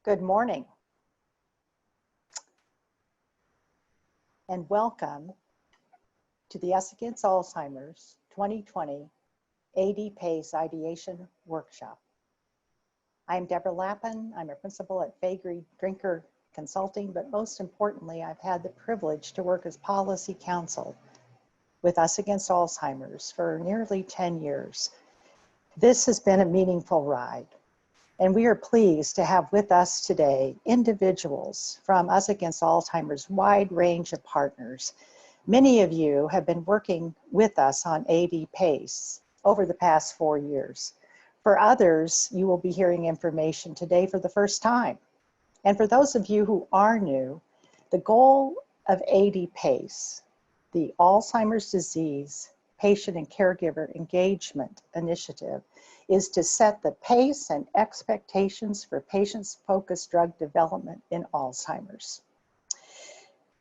Good morning and welcome to the Us Against Alzheimer's 2020 AD PACE Ideation Workshop. I'm Deborah Lappin. I'm a principal at Faegre Drinker Consulting, but most importantly, I've had the privilege to work as policy counsel with Us Against Alzheimer's for nearly 10 years. This has been a meaningful ride. And we are pleased to have with us today individuals from Us Against Alzheimer's wide range of partners. Many of you have been working with us on AD PACE over the past 4 years. For others, you will be hearing information today for the first time. And for those of you who are new, the goal of AD PACE, the Alzheimer's Disease Patient and Caregiver Engagement Initiative, is to set the pace and expectations for patients-focused drug development in Alzheimer's.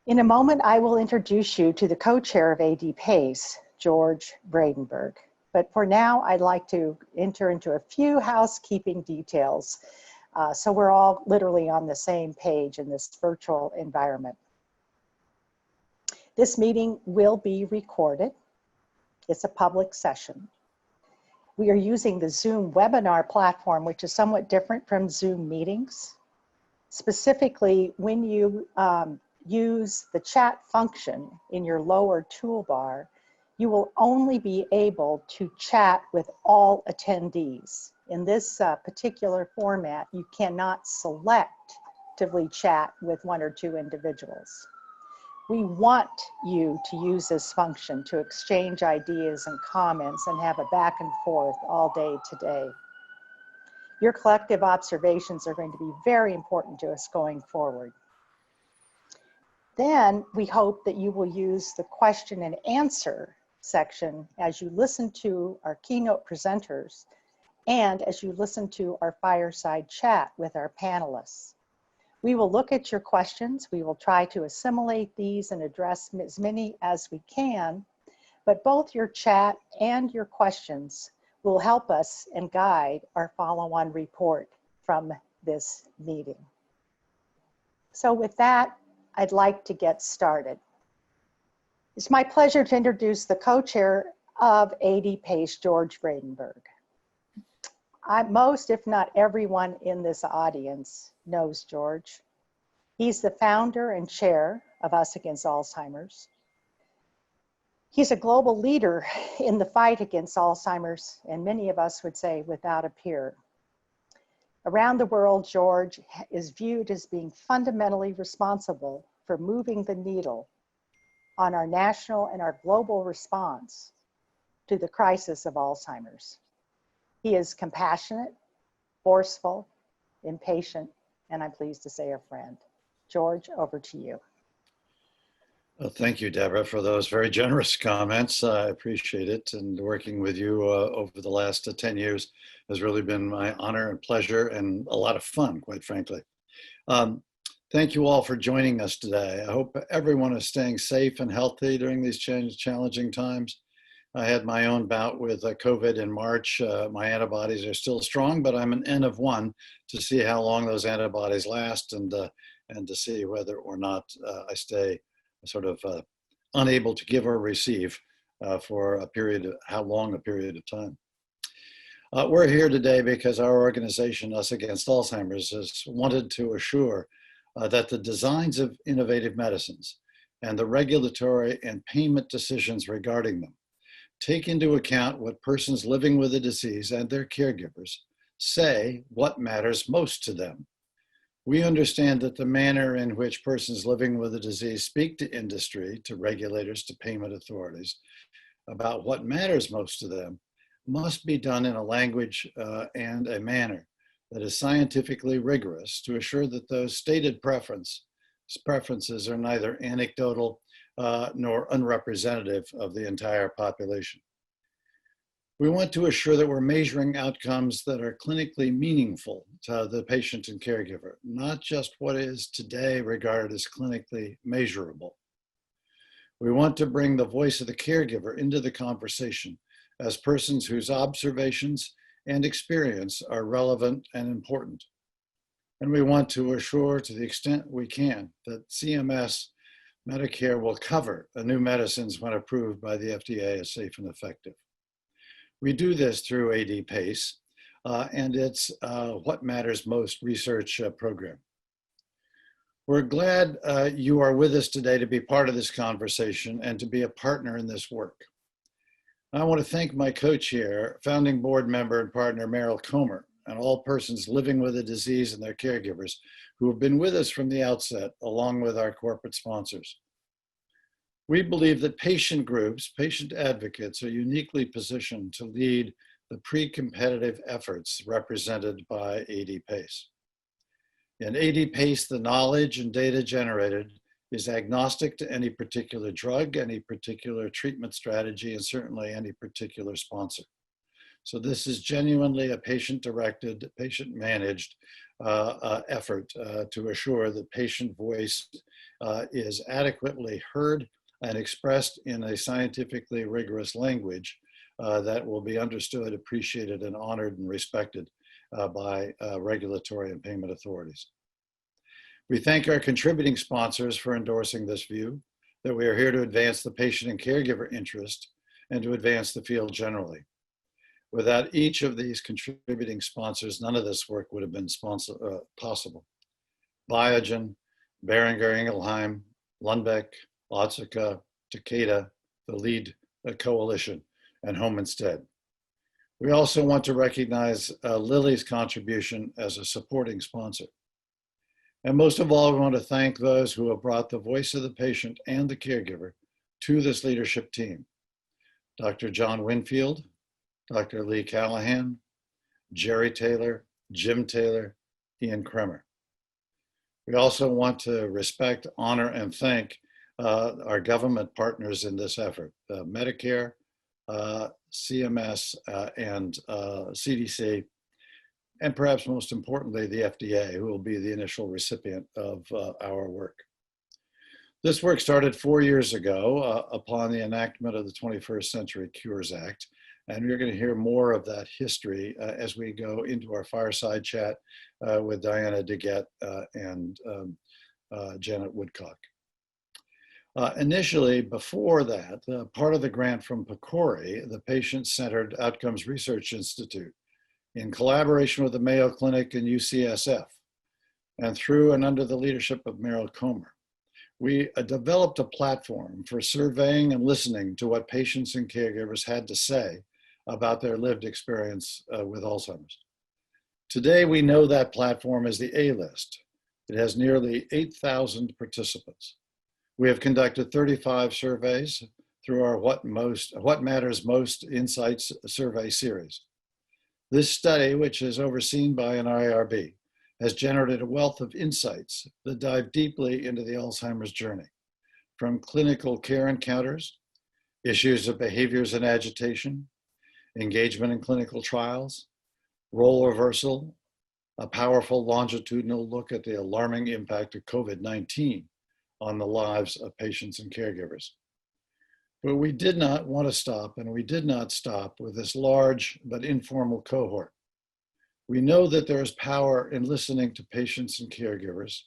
In a moment, I will introduce you to the co-chair of AD PACE, George Bradenburg. But for now, I'd like to enter into a few housekeeping details so we're all literally on the same page in this virtual environment. This meeting will be recorded. It's a public session. We are using the Zoom webinar platform, which is somewhat different from Zoom meetings. Specifically, when you use the chat function in your lower toolbar, you will only be able to chat with all attendees. In this particular format, you cannot selectively chat with one or two individuals. We want you to use this function to exchange ideas and comments and have a back and forth all day today. Your collective observations are going to be very important to us going forward. Then we hope that you will use the question and answer section as you listen to our keynote presenters and as you listen to our fireside chat with our panelists. We will look at your questions. We will try to assimilate these and address as many as we can, but both your chat and your questions will help us and guide our follow-on report from this meeting. So with that, I'd like to get started. It's my pleasure to introduce the co-chair of AD PACE, George Bradenburg. Most, if not everyone in this audience knows George. He's the founder and chair of Us Against Alzheimer's. He's a global leader in the fight against Alzheimer's, and many of us would say without a peer. Around the world, George is viewed as being fundamentally responsible for moving the needle on our national and our global response to the crisis of Alzheimer's. He is compassionate, forceful, impatient, and I'm pleased to say a friend. George, over to you. Well, thank you, Deborah, for those very generous comments. I appreciate it. And working with you over the last 10 years has really been my honor and pleasure and a lot of fun, quite frankly. Thank you all for joining us today. I hope everyone is staying safe and healthy during these challenging times. I had my own bout with COVID in March. My antibodies are still strong, but I'm an N of 1 to see how long those antibodies last and to see whether or not I stay sort of unable to give or receive for a period of, how long a period of time. We're here today because our organization, Us Against Alzheimer's, has wanted to assure that the designs of innovative medicines and the regulatory and payment decisions regarding them take into account what persons living with the disease and their caregivers say what matters most to them. We understand that the manner in which persons living with the disease speak to industry, to regulators, to payment authorities about what matters most to them must be done in a language and a manner that is scientifically rigorous to assure that those stated preferences are neither anecdotal nor unrepresentative of the entire population. We want to assure that we're measuring outcomes that are clinically meaningful to the patient and caregiver, not just what is today regarded as clinically measurable. We want to bring the voice of the caregiver into the conversation as persons whose observations and experience are relevant and important. And we want to assure to the extent we can that CMS Medicare will cover new medicines when approved by the FDA as safe and effective. We do this through AD PACE, and it's What Matters Most research program. We're glad you are with us today to be part of this conversation and to be a partner in this work. I want to thank my co-chair, founding board member and partner Meryl Comer, and all persons living with the disease and their caregivers who have been with us from the outset, along with our corporate sponsors. We believe that patient groups, patient advocates, are uniquely positioned to lead the pre-competitive efforts represented by AD PACE. In AD PACE, the knowledge and data generated is agnostic to any particular drug, any particular treatment strategy, and certainly any particular sponsor. So this is genuinely a patient-directed, patient-managed effort to assure that patient voice is adequately heard and expressed in a scientifically rigorous language that will be understood, appreciated, and honored and respected by regulatory and payment authorities. We thank our contributing sponsors for endorsing this view, that we are here to advance the patient and caregiver interest and to advance the field generally. Without each of these contributing sponsors, none of this work would have been possible. Biogen, Boehringer Ingelheim, Lundbeck, Otsuka, Takeda, the LEAD Coalition, and Home Instead. We also want to recognize Lilly's contribution as a supporting sponsor. And most of all, we want to thank those who have brought the voice of the patient and the caregiver to this leadership team. Dr. John Winfield, Dr. Lee Callahan, Jerry Taylor, Jim Taylor, Ian Kremer. We also want to respect, honor, and thank our government partners in this effort, Medicare, CMS, and CDC, and perhaps most importantly, the FDA, who will be the initial recipient of our work. This work started 4 years ago upon the enactment of the 21st Century Cures Act, and we're going to hear more of that history as we go into our fireside chat with Diana Degette and Janet Woodcock. Initially, before that, part of the grant from PCORI, the Patient-Centered Outcomes Research Institute, in collaboration with the Mayo Clinic and UCSF, and through and under the leadership of Meryl Comer, we developed a platform for surveying and listening to what patients and caregivers had to say about their lived experience with Alzheimer's. Today, we know that platform is the A-list. It has nearly 8,000 participants. We have conducted 35 surveys through our What Matters Most Insights survey series. This study, which is overseen by an IRB, has generated a wealth of insights that dive deeply into the Alzheimer's journey, from clinical care encounters, issues of behaviors and agitation, engagement in clinical trials, role reversal, a powerful longitudinal look at the alarming impact of COVID-19 on the lives of patients and caregivers. But we did not want to stop, and we did not stop with this large but informal cohort. We know that there is power in listening to patients and caregivers,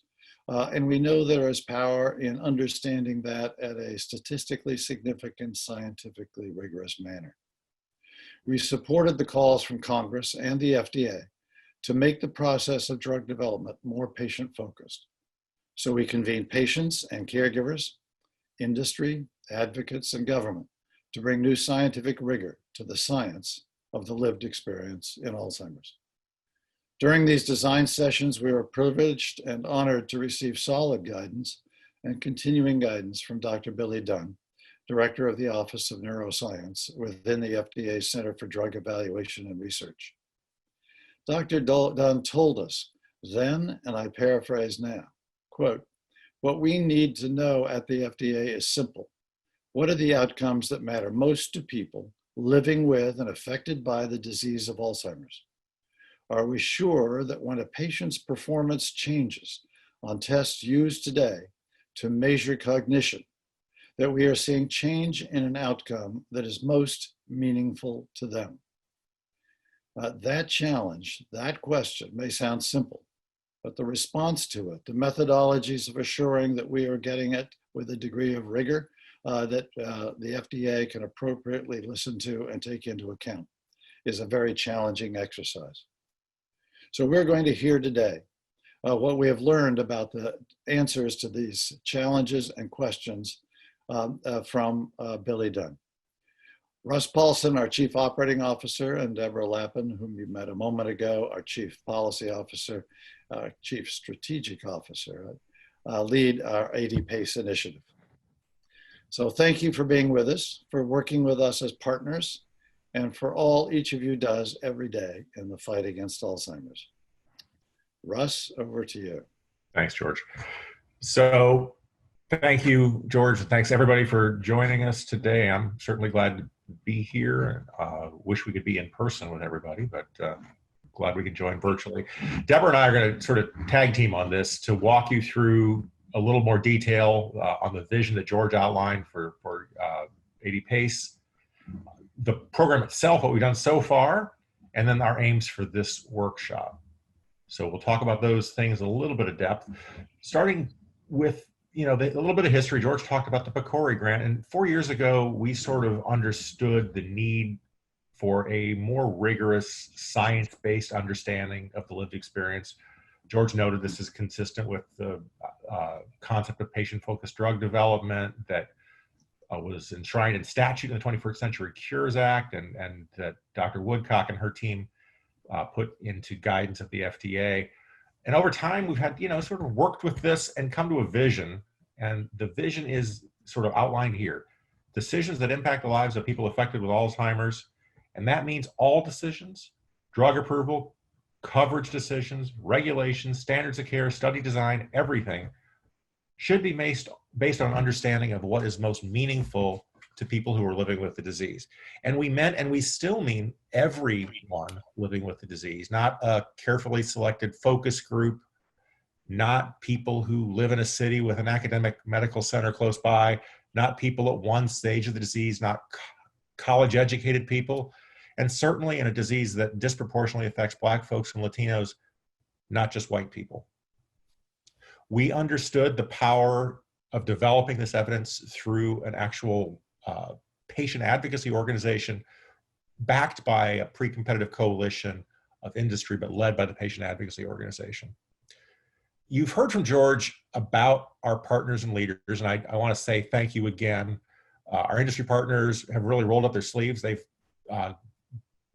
and we know there is power in understanding that at a statistically significant, scientifically rigorous manner. We supported the calls from Congress and the FDA to make the process of drug development more patient-focused. So we convened patients and caregivers, industry, advocates, and government to bring new scientific rigor to the science of the lived experience in Alzheimer's. During these design sessions, we were privileged and honored to receive solid guidance and continuing guidance from Dr. Billy Dunn, Director of the Office of Neuroscience within the FDA Center for Drug Evaluation and Research. Dr. Dunn told us then, and I paraphrase now, quote, "What we need to know at the FDA is simple. What are the outcomes that matter most to people living with and affected by the disease of Alzheimer's? Are we sure that when a patient's performance changes on tests used today to measure cognition, that we are seeing change in an outcome that is most meaningful to them?" That challenge, that question may sound simple, but the response to it, the methodologies of assuring that we are getting it with a degree of rigor that the FDA can appropriately listen to and take into account, is a very challenging exercise. So we're going to hear today what we have learned about the answers to these challenges and questions from Billy Dunn. Russ Paulson, our Chief Operating Officer, and Deborah Lappin, whom you met a moment ago, our Chief Policy Officer, Chief Strategic Officer, lead our AD PACE initiative. So thank you for being with us, for working with us as partners, and for all each of you does every day in the fight against Alzheimer's. Russ, over to you. Thanks, George. So thank you, George. Thanks everybody for joining us today. I'm certainly glad to be here. Wish we could be in person with everybody, but glad we could join virtually. Deborah and I are going to sort of tag team on this to walk you through a little more detail on the vision that George outlined for AD PACE, the program itself, what we've done so far, and then our aims for this workshop. So we'll talk about those things in a little bit of depth, starting with a little bit of history. George talked about the PCORI grant, and 4 years ago, we sort of understood the need for a more rigorous science-based understanding of the lived experience. George noted this is consistent with the concept of patient-focused drug development that was enshrined in statute in the 21st Century Cures Act, and that Dr. Woodcock and her team put into guidance of the FDA. And over time, we've had, sort of worked with this and come to a vision. And the vision is sort of outlined here. Decisions that impact the lives of people affected with Alzheimer's. And that means all decisions, drug approval, coverage decisions, regulations, standards of care, study design, everything should be based on understanding of what is most meaningful to people who are living with the disease. And we meant, and we still mean, everyone living with the disease, not a carefully selected focus group, not people who live in a city with an academic medical center close by, not people at one stage of the disease, not college educated people, and certainly in a disease that disproportionately affects Black folks and Latinos, not just white people. We understood the power of developing this evidence through an actual patient advocacy organization backed by a pre-competitive coalition of industry, but led by the patient advocacy organization. You've heard from George about our partners and leaders, and I want to say thank you again. Our industry partners have really rolled up their sleeves. They've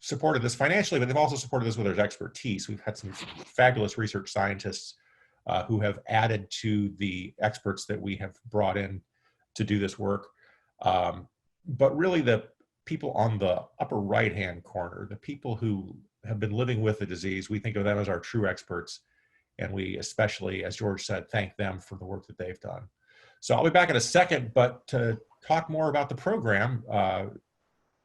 supported this financially, but they've also supported this with their expertise. We've had some fabulous research scientists who have added to the experts that we have brought in to do this work. But really the people on the upper right-hand corner, the people who have been living with the disease, we think of them as our true experts. And we especially, as George said, thank them for the work that they've done. So I'll be back in a second, but to talk more about the program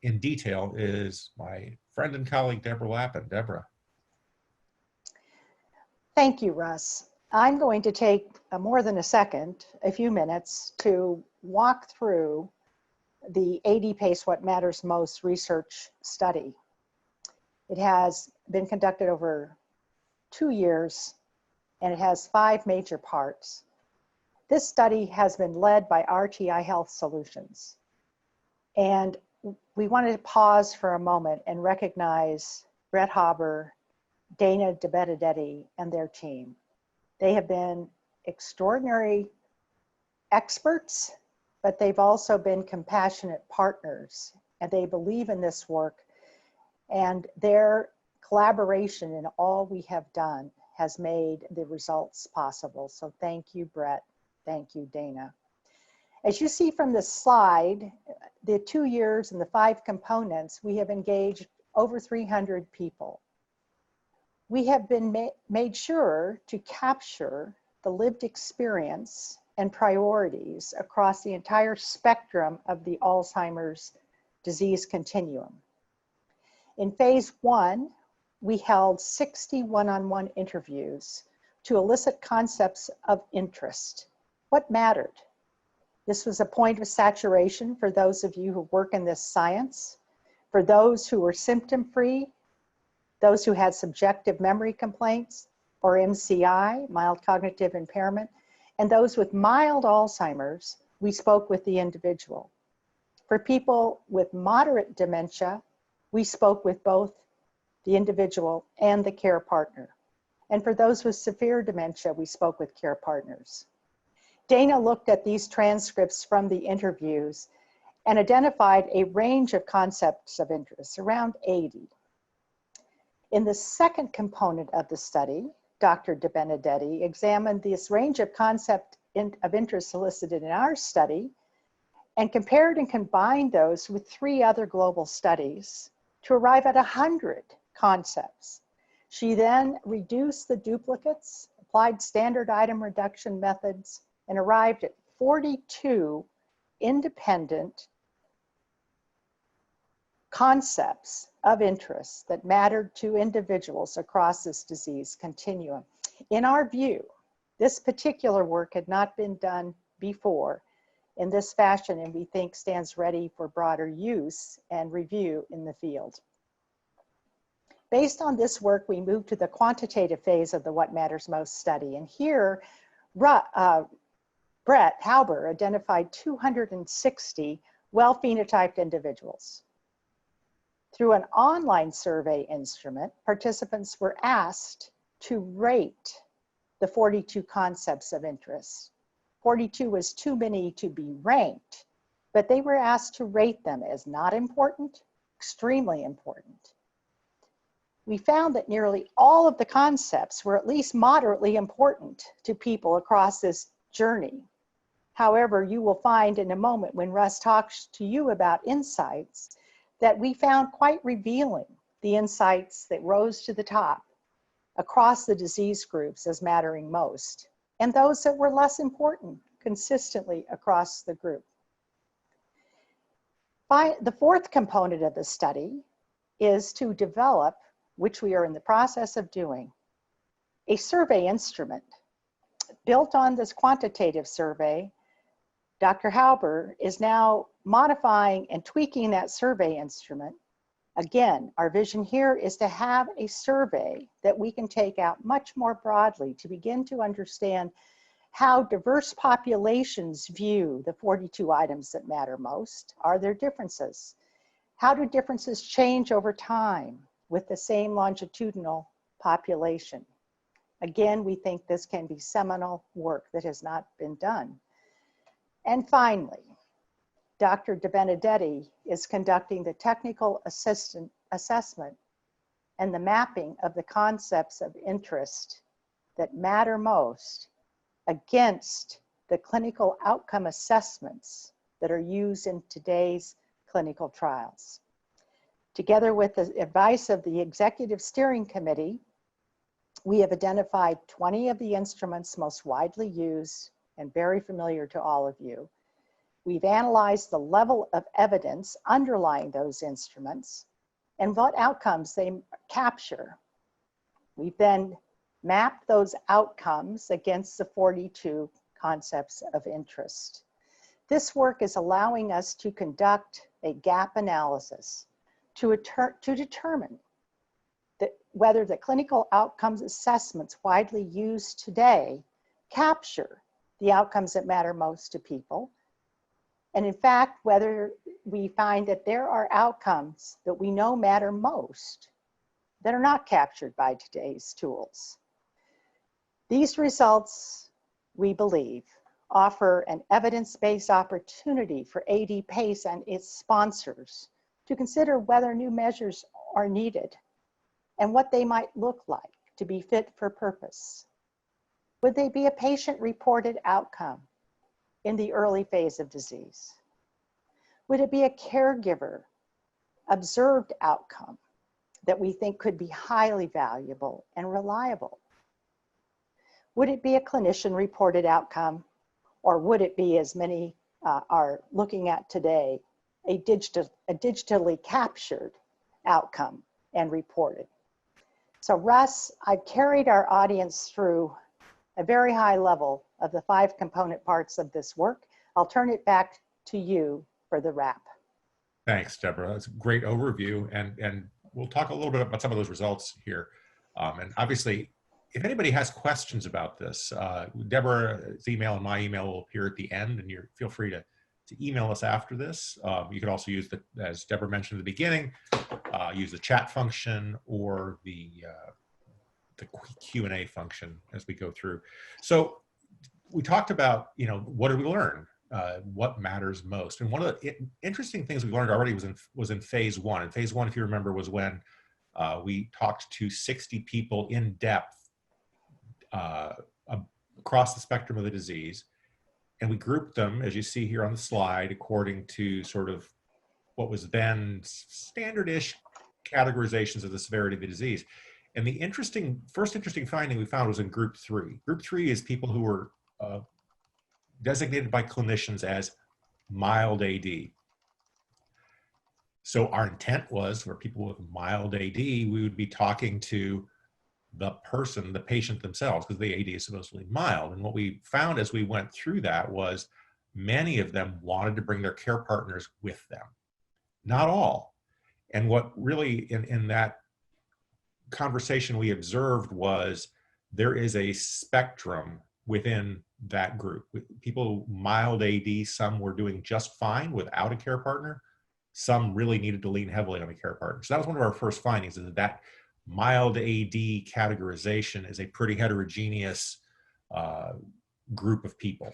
in detail is my friend and colleague, Deborah Lappin. Deborah. Thank you, Russ. I'm going to take more than a few minutes, to walk through the AD PACE What Matters Most research study. It has been conducted over 2 years, and it has 5 major parts. This study has been led by RTI Health Solutions. And we wanted to pause for a moment and recognize Brett Haber, Dana Degette, and their team. They have been extraordinary experts, but they've also been compassionate partners, and they believe in this work, and their collaboration in all we have done has made the results possible. So thank you, Brett. Thank you, Dana. As you see from this slide, the 2 years and the 5 components, we have engaged over 300 people. We have been made sure to capture the lived experience and priorities across the entire spectrum of the Alzheimer's disease continuum. In phase 1, we held 60 one-on-one interviews to elicit concepts of interest. What mattered? This was a point of saturation for those of you who work in this science, for those who were symptom-free, those who had subjective memory complaints, or MCI, mild cognitive impairment, and those with mild Alzheimer's, we spoke with the individual. For people with moderate dementia, we spoke with both the individual and the care partner. And for those with severe dementia, we spoke with care partners. Dana looked at these transcripts from the interviews and identified a range of concepts of interest, around 80. In the second component of the study, Dr. De Benedetti examined this range of concept of interest elicited in our study and compared and combined those with 3 other global studies to arrive at 100 concepts. She then reduced the duplicates, applied standard item reduction methods, and arrived at 42 independent concepts of interest that mattered to individuals across this disease continuum. In our view, this particular work had not been done before in this fashion, and we think stands ready for broader use and review in the field. Based on this work, we moved to the quantitative phase of the What Matters Most study. And here, Brett Hauber identified 260 well-phenotyped individuals. Through an online survey instrument, participants were asked to rate the 42 concepts of interest. 42 was too many to be ranked, but they were asked to rate them as not important, extremely important. We found that nearly all of the concepts were at least moderately important to people across this journey. However, you will find in a moment when Russ talks to you about insights that we found quite revealing, the insights that rose to the top across the disease groups as mattering most, and those that were less important consistently across the group. The fourth component of the study is to develop, which we are in the process of doing, a survey instrument. Built on this quantitative survey, Dr. Hauber is now modifying and tweaking that survey instrument. Again, our vision here is to have a survey that we can take out much more broadly to begin to understand how diverse populations view the 42 items that matter most. Are there differences? How do differences change over time with the same longitudinal population? Again, we think this can be seminal work that has not been done. And finally, Dr. De Benedetti is conducting the technical assessment and the mapping of the concepts of interest that matter most against the clinical outcome assessments that are used in today's clinical trials. Together with the advice of the Executive Steering Committee, we have identified 20 of the instruments most widely used and very familiar to all of you. We've analyzed the level of evidence underlying those instruments and what outcomes they capture. We've then mapped those outcomes against the 42 concepts of interest. This work is allowing us to conduct a gap analysis to determine whether the clinical outcomes assessments widely used today capture the outcomes that matter most to people. And in fact, whether we find that there are outcomes that we know matter most that are not captured by today's tools. These results, we believe, offer an evidence-based opportunity for AD PACE and its sponsors to consider whether new measures are needed and what they might look like to be fit for purpose. Would they be a patient-reported outcome in the early phase of disease? Would it be a caregiver observed outcome that we think could be highly valuable and reliable? Would it be a clinician-reported outcome, or would it be, as many are looking at today, a digitally captured outcome and reported? So Russ, I've carried our audience through a very high level of the 5 component parts of this work. I'll turn it back to you for the wrap. Thanks, Deborah. That's a great overview. And we'll talk a little bit about some of those results here. And obviously, if anybody has questions about this, Deborah's email and my email will appear at the end, and feel free to email us after this. You could also use as Deborah mentioned at the beginning, use the chat function or the Q&A function as we go through. So we talked about, what did we learn? What matters most? And one of the interesting things we learned already was in phase one. And phase one, if you remember, was when we talked to 60 people in depth across the spectrum of the disease. And we grouped them, as you see here on the slide, according to sort of what was then standard-ish categorizations of the severity of the disease. And the first interesting finding we found was in group 3. Group 3 is people who were designated by clinicians as mild AD. So our intent was for people with mild AD, we would be talking to the patient themselves, because the AD is supposedly mild. And what we found as we went through that was many of them wanted to bring their care partners with them. Not all. And what really in that conversation we observed was there is a spectrum within that group. People mild AD, some were doing just fine without a care partner. Some really needed to lean heavily on a care partner. So that was one of our first findings, is that mild AD categorization is a pretty heterogeneous group of people.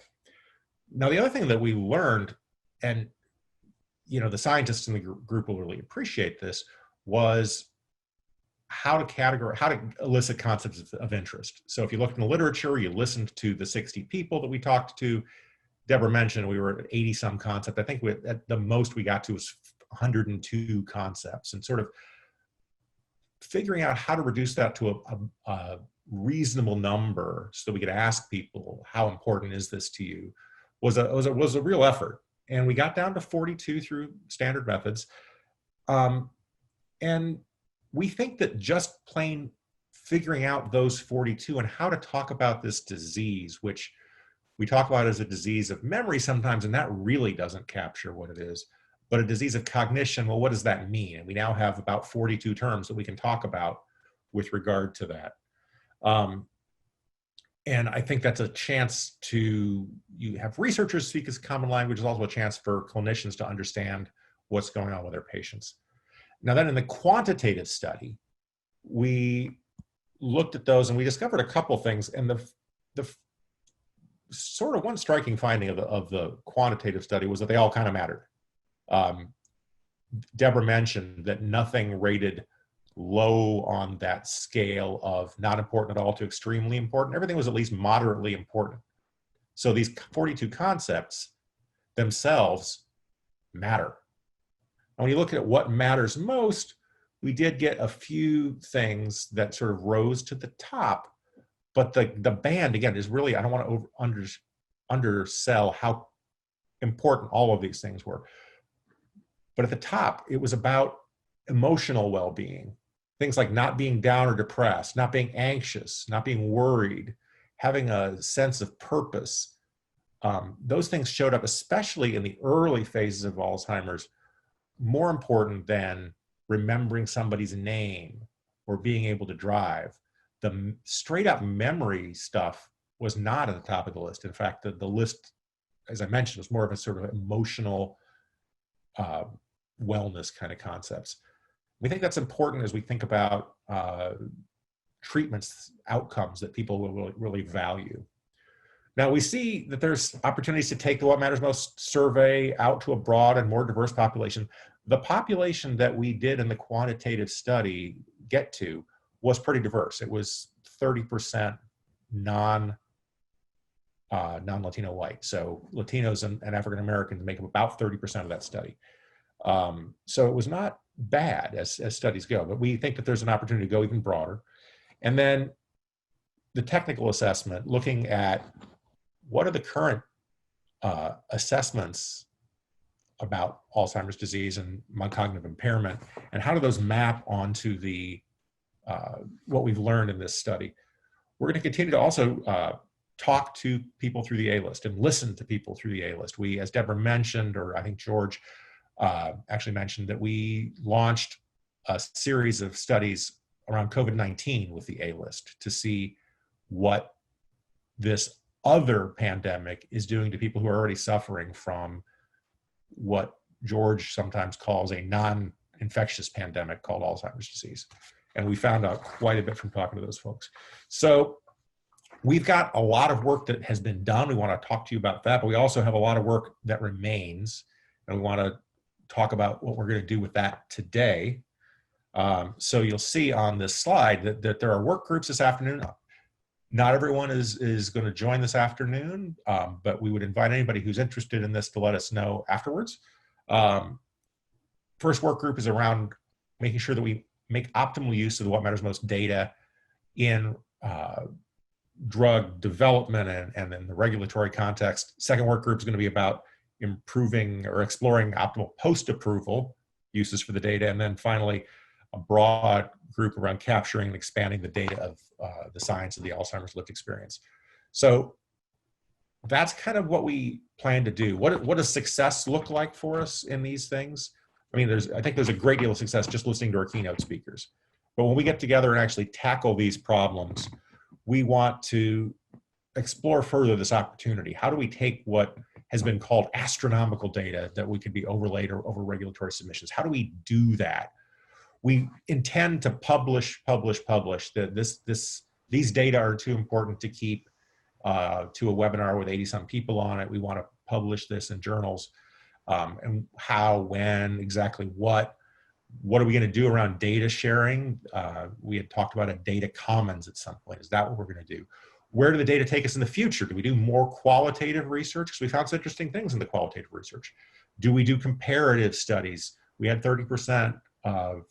Now, the other thing that we learned, and the scientists in the group will really appreciate this, was how to elicit concepts of interest. So if you look in the literature, you listened to the 60 people that we talked to. Deborah mentioned we were at 80 some concept. I think at the most we got to was 102 concepts, and sort of figuring out how to reduce that to a reasonable number so that we could ask people, how important is this to you, was a real effort. And we got down to 42 through standard methods. And we think that just plain figuring out those 42 and how to talk about this disease, which we talk about as a disease of memory sometimes, and that really doesn't capture what it is, but a disease of cognition, well, what does that mean? And we now have about 42 terms that we can talk about with regard to that. And I think that's a chance you have researchers speak as common language, is also a chance for clinicians to understand what's going on with their patients. Now then in the quantitative study, we looked at those and we discovered a couple things. And the sort of one striking finding of the quantitative study was that they all kind of mattered. Deborah mentioned that nothing rated low on that scale of not important at all to extremely important. Everything was at least moderately important. So these 42 concepts themselves matter. And when you look at what matters most, we did get a few things that sort of rose to the top, but the band, again, is really, I don't want to undersell how important all of these things were. But at the top, it was about emotional well-being, things like not being down or depressed, not being anxious, not being worried, having a sense of purpose. Those things showed up, especially in the early phases of Alzheimer's, more important than remembering somebody's name or being able to drive. The straight up memory stuff was not at the top of the list. In fact, the list, as I mentioned, was more of a sort of emotional wellness kind of concepts. We think that's important as we think about treatments, outcomes that people will really value. Now we see that there's opportunities to take the What Matters Most survey out to a broad and more diverse population. The population that we did in the quantitative study get to was pretty diverse. It was 30% non-Latino white. So Latinos and African Americans make up about 30% of that study. So it was not bad as studies go, but we think that there's an opportunity to go even broader. And then the technical assessment, looking at what are the current assessments about Alzheimer's disease and cognitive impairment, and how do those map onto the what we've learned in this study. We're going to continue to also talk to people through the A-list and listen to people through the A-list. We, as Deborah mentioned, or I think George actually mentioned, that we launched a series of studies around COVID-19 with the A-list to see what this other pandemic is doing to people who are already suffering from what George sometimes calls a non-infectious pandemic called Alzheimer's disease. And we found out quite a bit from talking to those folks. So we've got a lot of work that has been done. We want to talk to you about that, but we also have a lot of work that remains, and we want to talk about what we're going to do with that today. So you'll see on this slide that there are work groups this afternoon. Not everyone is going to join this afternoon, but we would invite anybody who's interested in this to let us know afterwards. First work group is around making sure that we make optimal use of the What Matters Most data in drug development and in the regulatory context. Second work group is going to be about improving or exploring optimal post-approval uses for the data. And then finally, a broad group around capturing and expanding the data of the science of the Alzheimer's lived experience. So that's kind of what we plan to do. What does success look like for us in these things? I mean, I think there's a great deal of success just listening to our keynote speakers. But when we get together and actually tackle these problems, we want to explore further this opportunity. How do we take what has been called astronomical data that we could be overlaid or over regulatory submissions? How do we do that? We intend to publish. These data are too important to keep to a webinar with 80-some people on it. We want to publish this in journals. And how, when, exactly what are we going to do around data sharing? We had talked about a data commons at some point. Is that what we're going to do? Where do the data take us in the future? Do we do more qualitative research? Because we found some interesting things in the qualitative research. Do we do comparative studies? We had 30% of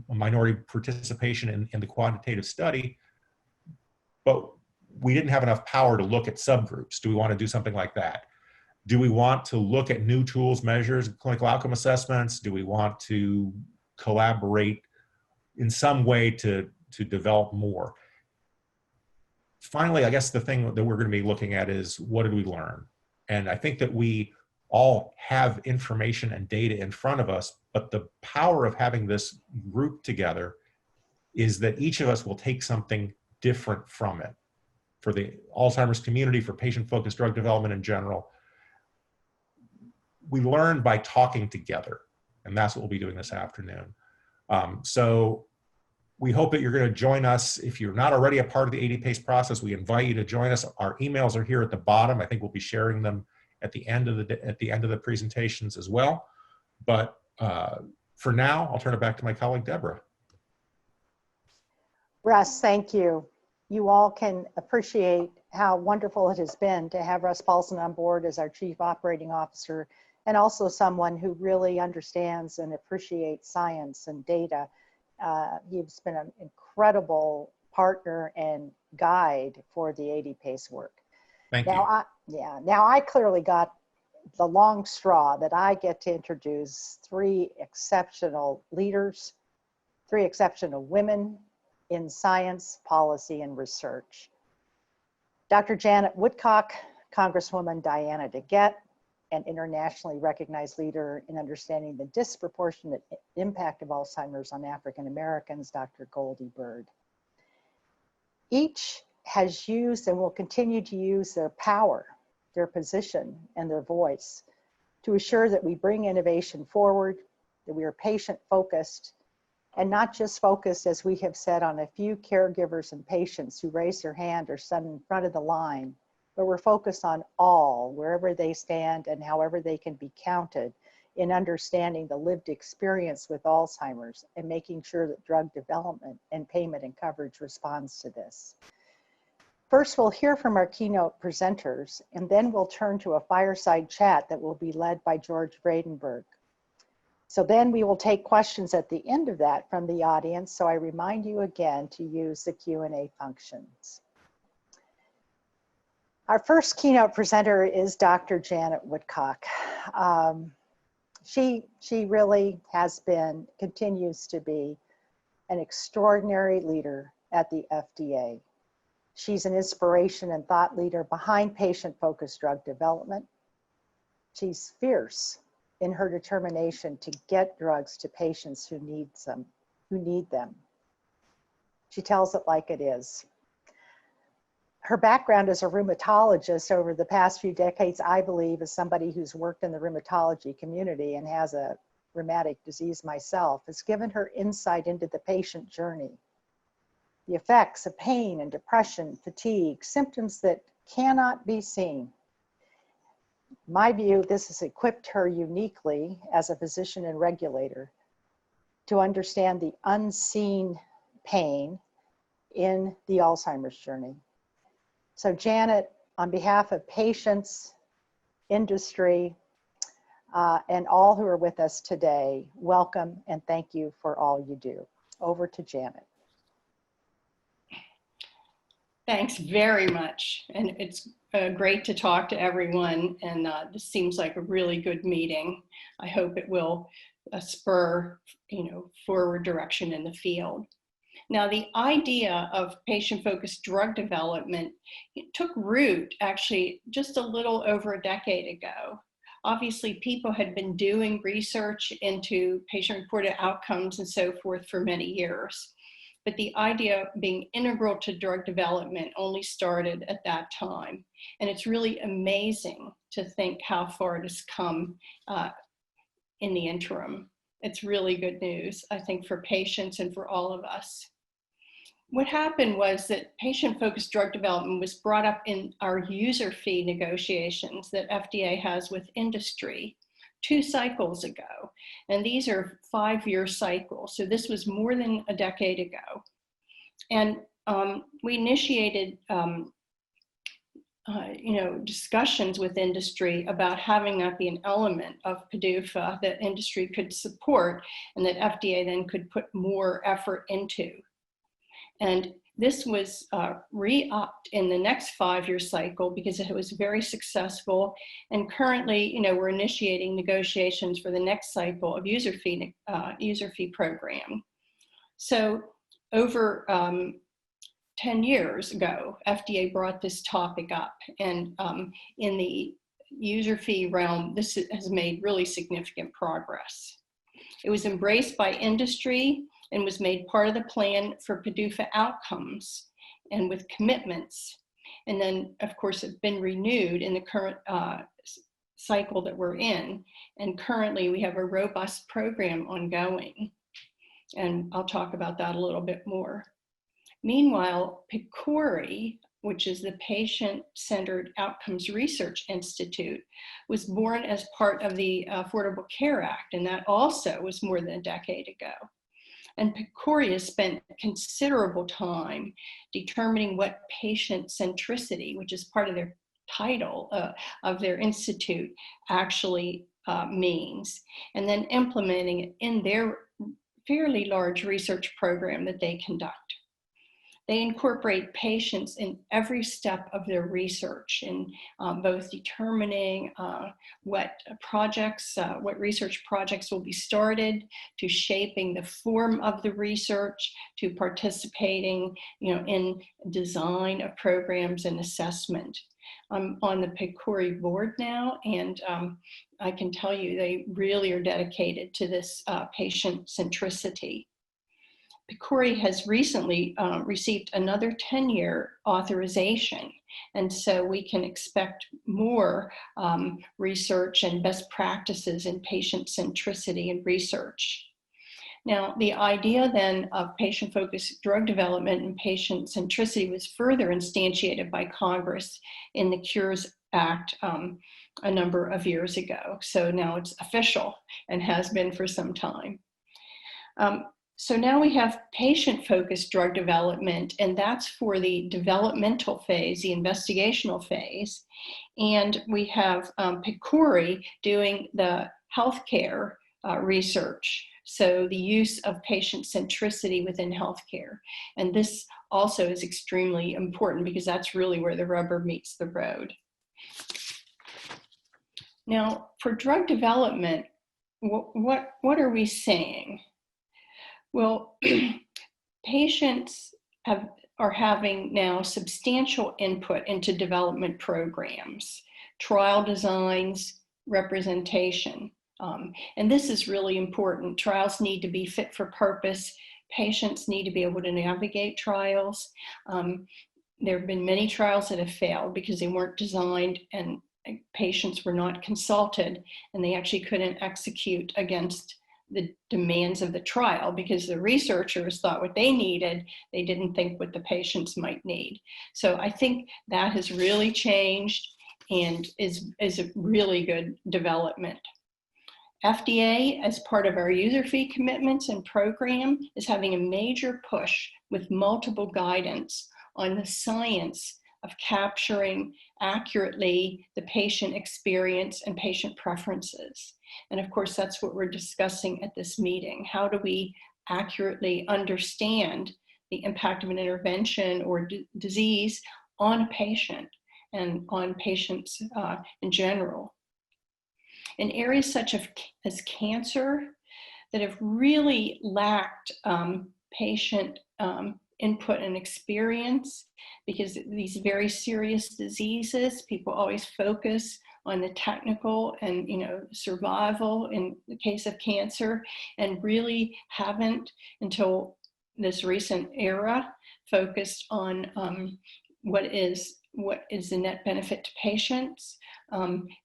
minority participation in the quantitative study, but we didn't have enough power to look at subgroups. Do we want to do something like that? Do we want to look at new tools, measures, clinical outcome assessments? Do we want to collaborate in some way to develop more? Finally, I guess the thing that we're going to be looking at is, what did we learn? And I think that we all have information and data in front of us, but the power of having this group together is that each of us will take something different from it. For the Alzheimer's community, for patient-focused drug development in general, we learn by talking together, and that's what we'll be doing this afternoon. So we hope that you're going to join us. If you're not already a part of the 80 PACE process, we invite you to join us. Our emails are here at the bottom. I think we'll be sharing them at the end of the presentations as well. But for now, I'll turn it back to my colleague, Deborah. Russ, thank you. You all can appreciate how wonderful it has been to have Russ Paulson on board as our Chief Operating Officer, and also someone who really understands and appreciates science and data. He's been an incredible partner and guide for the 80 PACE work. Thank you. Now I clearly got the long straw that I get to introduce three exceptional leaders, three exceptional women in science, policy, and research. Dr. Janet Woodcock, Congresswoman Diana Degette, an internationally recognized leader in understanding the disproportionate impact of Alzheimer's on African Americans, Dr. Goldie Bird. Each has used and will continue to use their power, their position, and their voice to assure that we bring innovation forward, that we are patient-focused, and not just focused, as we have said, on a few caregivers and patients who raise their hand or stand in front of the line, but we're focused on all, wherever they stand and however they can be counted, in understanding the lived experience with Alzheimer's and making sure that drug development and payment and coverage responds to this. First, we'll hear from our keynote presenters, and then we'll turn to a fireside chat that will be led by George Bradenburg. So then we will take questions at the end of that from the audience, so I remind you again to use the Q&A functions. Our first keynote presenter is Dr. Janet Woodcock. She really has been, continues to be, an extraordinary leader at the FDA. She's an inspiration and thought leader behind patient-focused drug development. She's fierce in her determination to get drugs to patients who need them. She tells it like it is. Her background as a rheumatologist over the past few decades, I believe, as somebody who's worked in the rheumatology community and has a rheumatic disease myself, has given her insight into the patient journey, the effects of pain and depression, fatigue, symptoms that cannot be seen. In my view, this has equipped her uniquely as a physician and regulator to understand the unseen pain in the Alzheimer's journey. So Janet, on behalf of patients, industry, and all who are with us today, welcome and thank you for all you do. Over to Janet. Thanks very much. And it's great to talk to everyone. And this seems like a really good meeting. I hope it will spur, forward direction in the field. Now, the idea of patient-focused drug development took root actually just a little over a decade ago. Obviously, people had been doing research into patient-reported outcomes and so forth for many years. But the idea of being integral to drug development only started at that time. And it's really amazing to think how far it has come in the interim. It's really good news, I think, for patients and for all of us. What happened was that patient-focused drug development was brought up in our user fee negotiations that FDA has with industry 2 cycles ago. And these are 5-year cycles. So this was more than a decade ago. And we initiated discussions with industry about having that be an element of PDUFA that industry could support and that FDA then could put more effort into. And this was re-upped in the next 5-year cycle because it was very successful. And currently, we're initiating negotiations for the next cycle of user fee program. So over 10 years ago, FDA brought this topic up. And in the user fee realm, this has made really significant progress. It was embraced by industry and was made part of the plan for PDUFA outcomes and with commitments. And then, of course, it's been renewed in the current cycle that we're in. And currently, we have a robust program ongoing. And I'll talk about that a little bit more. Meanwhile, PCORI, which is the Patient-Centered Outcomes Research Institute, was born as part of the Affordable Care Act, and that also was more than a decade ago. And PCORI has spent considerable time determining what patient centricity, which is part of their title of their institute, actually means, and then implementing it in their fairly large research program that they conduct. They incorporate patients in every step of their research in both determining what research projects will be started, to shaping the form of the research, to participating in design of programs and assessment. I'm on the PCORI board now, and I can tell you they really are dedicated to this patient centricity. PCORI has recently received another 10-year authorization, and so we can expect more research and best practices in patient centricity and research. Now, the idea then of patient-focused drug development and patient centricity was further instantiated by Congress in the Cures Act a number of years ago. So now it's official and has been for some time. So now we have patient-focused drug development, and that's for the developmental phase, the investigational phase. And we have PCORI doing the healthcare research, so the use of patient centricity within healthcare. And this also is extremely important because that's really where the rubber meets the road. Now, for drug development, what are we saying? Well, patients are having now substantial input into development programs, trial designs, representation. And this is really important. Trials need to be fit for purpose. Patients need to be able to navigate trials. there have been many trials that have failed because they weren't designed and patients were not consulted, and they actually couldn't execute against the demands of the trial because the researchers thought what they needed, they didn't think what the patients might need. So I think that has really changed and is a really good development. FDA, as part of our user fee commitments and program, is having a major push with multiple guidance on the science of capturing accurately the patient experience and patient preferences. And of course, that's what we're discussing at this meeting. How do we accurately understand the impact of an intervention or disease on a patient and on patients in general? In areas such as cancer that have really lacked patient input and experience, because these very serious diseases, people always focus on the technical and survival in the case of cancer, and really haven't until this recent era focused on what is the net benefit to patients.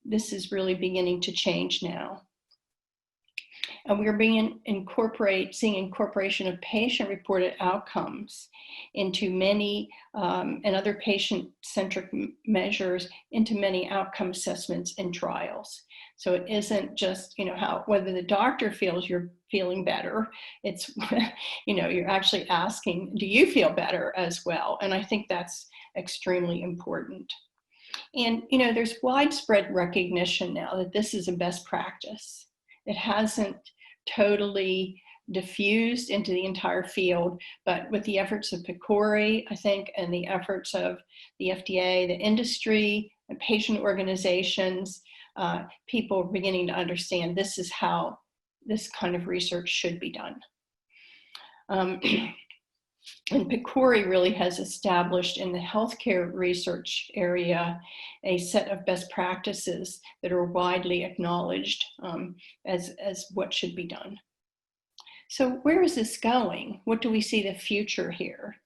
This is really beginning to change now. And we're seeing incorporation of patient-reported outcomes into many, and other patient-centric measures into many outcome assessments and trials. So it isn't just, whether the doctor feels you're feeling better, it's, you're actually asking, do you feel better as well? And I think that's extremely important. And, there's widespread recognition now that this is a best practice. It hasn't totally diffused into the entire field, but with the efforts of PCORI, I think, and the efforts of the FDA, the industry, and patient organizations, people are beginning to understand this is how this kind of research should be done. And PCORI really has established in the healthcare research area a set of best practices that are widely acknowledged as what should be done. So where is this going? What do we see the future here?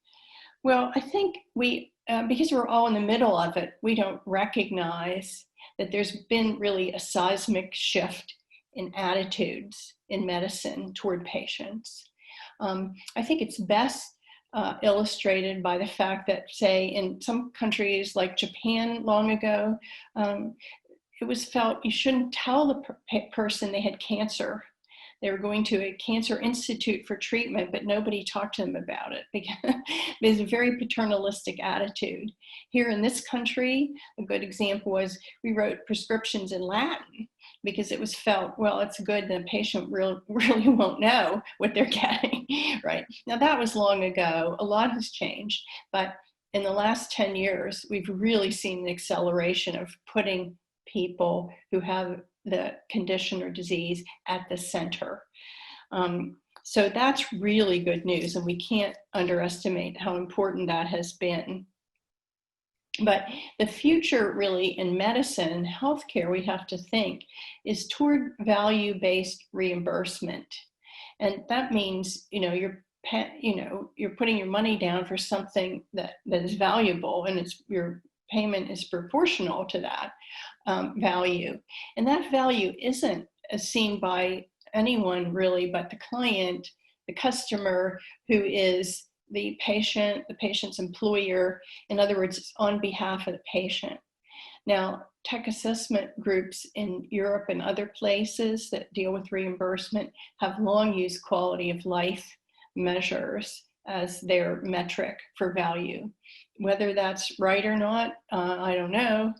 Well, I think because we're all in the middle of it, we don't recognize that there's been really a seismic shift in attitudes in medicine toward patients. I think it's best illustrated by the fact that, say, in some countries like Japan long ago, it was felt you shouldn't tell the person they had cancer. They were going to a cancer institute for treatment, but nobody talked to them about it because there's a very paternalistic attitude. Here in this country, a good example was we wrote prescriptions in Latin because it was felt, well, it's good, the patient really won't know what they're getting, right? Now that was long ago, a lot has changed, but in the last 10 years, we've really seen an acceleration of putting people who have the condition or disease at the center. So that's really good news, and we can't underestimate how important that has been. But the future really in medicine and healthcare, we have to think, is toward value-based reimbursement. And that means, you're putting your money down for something that is valuable, and your payment is proportional to that value. And that value isn't seen by anyone really but the client, the customer, who is the patient's employer. In other words, it's on behalf of the patient. Now, tech assessment groups in Europe and other places that deal with reimbursement have long used quality of life measures as their metric for value. Whether that's right or not, I don't know,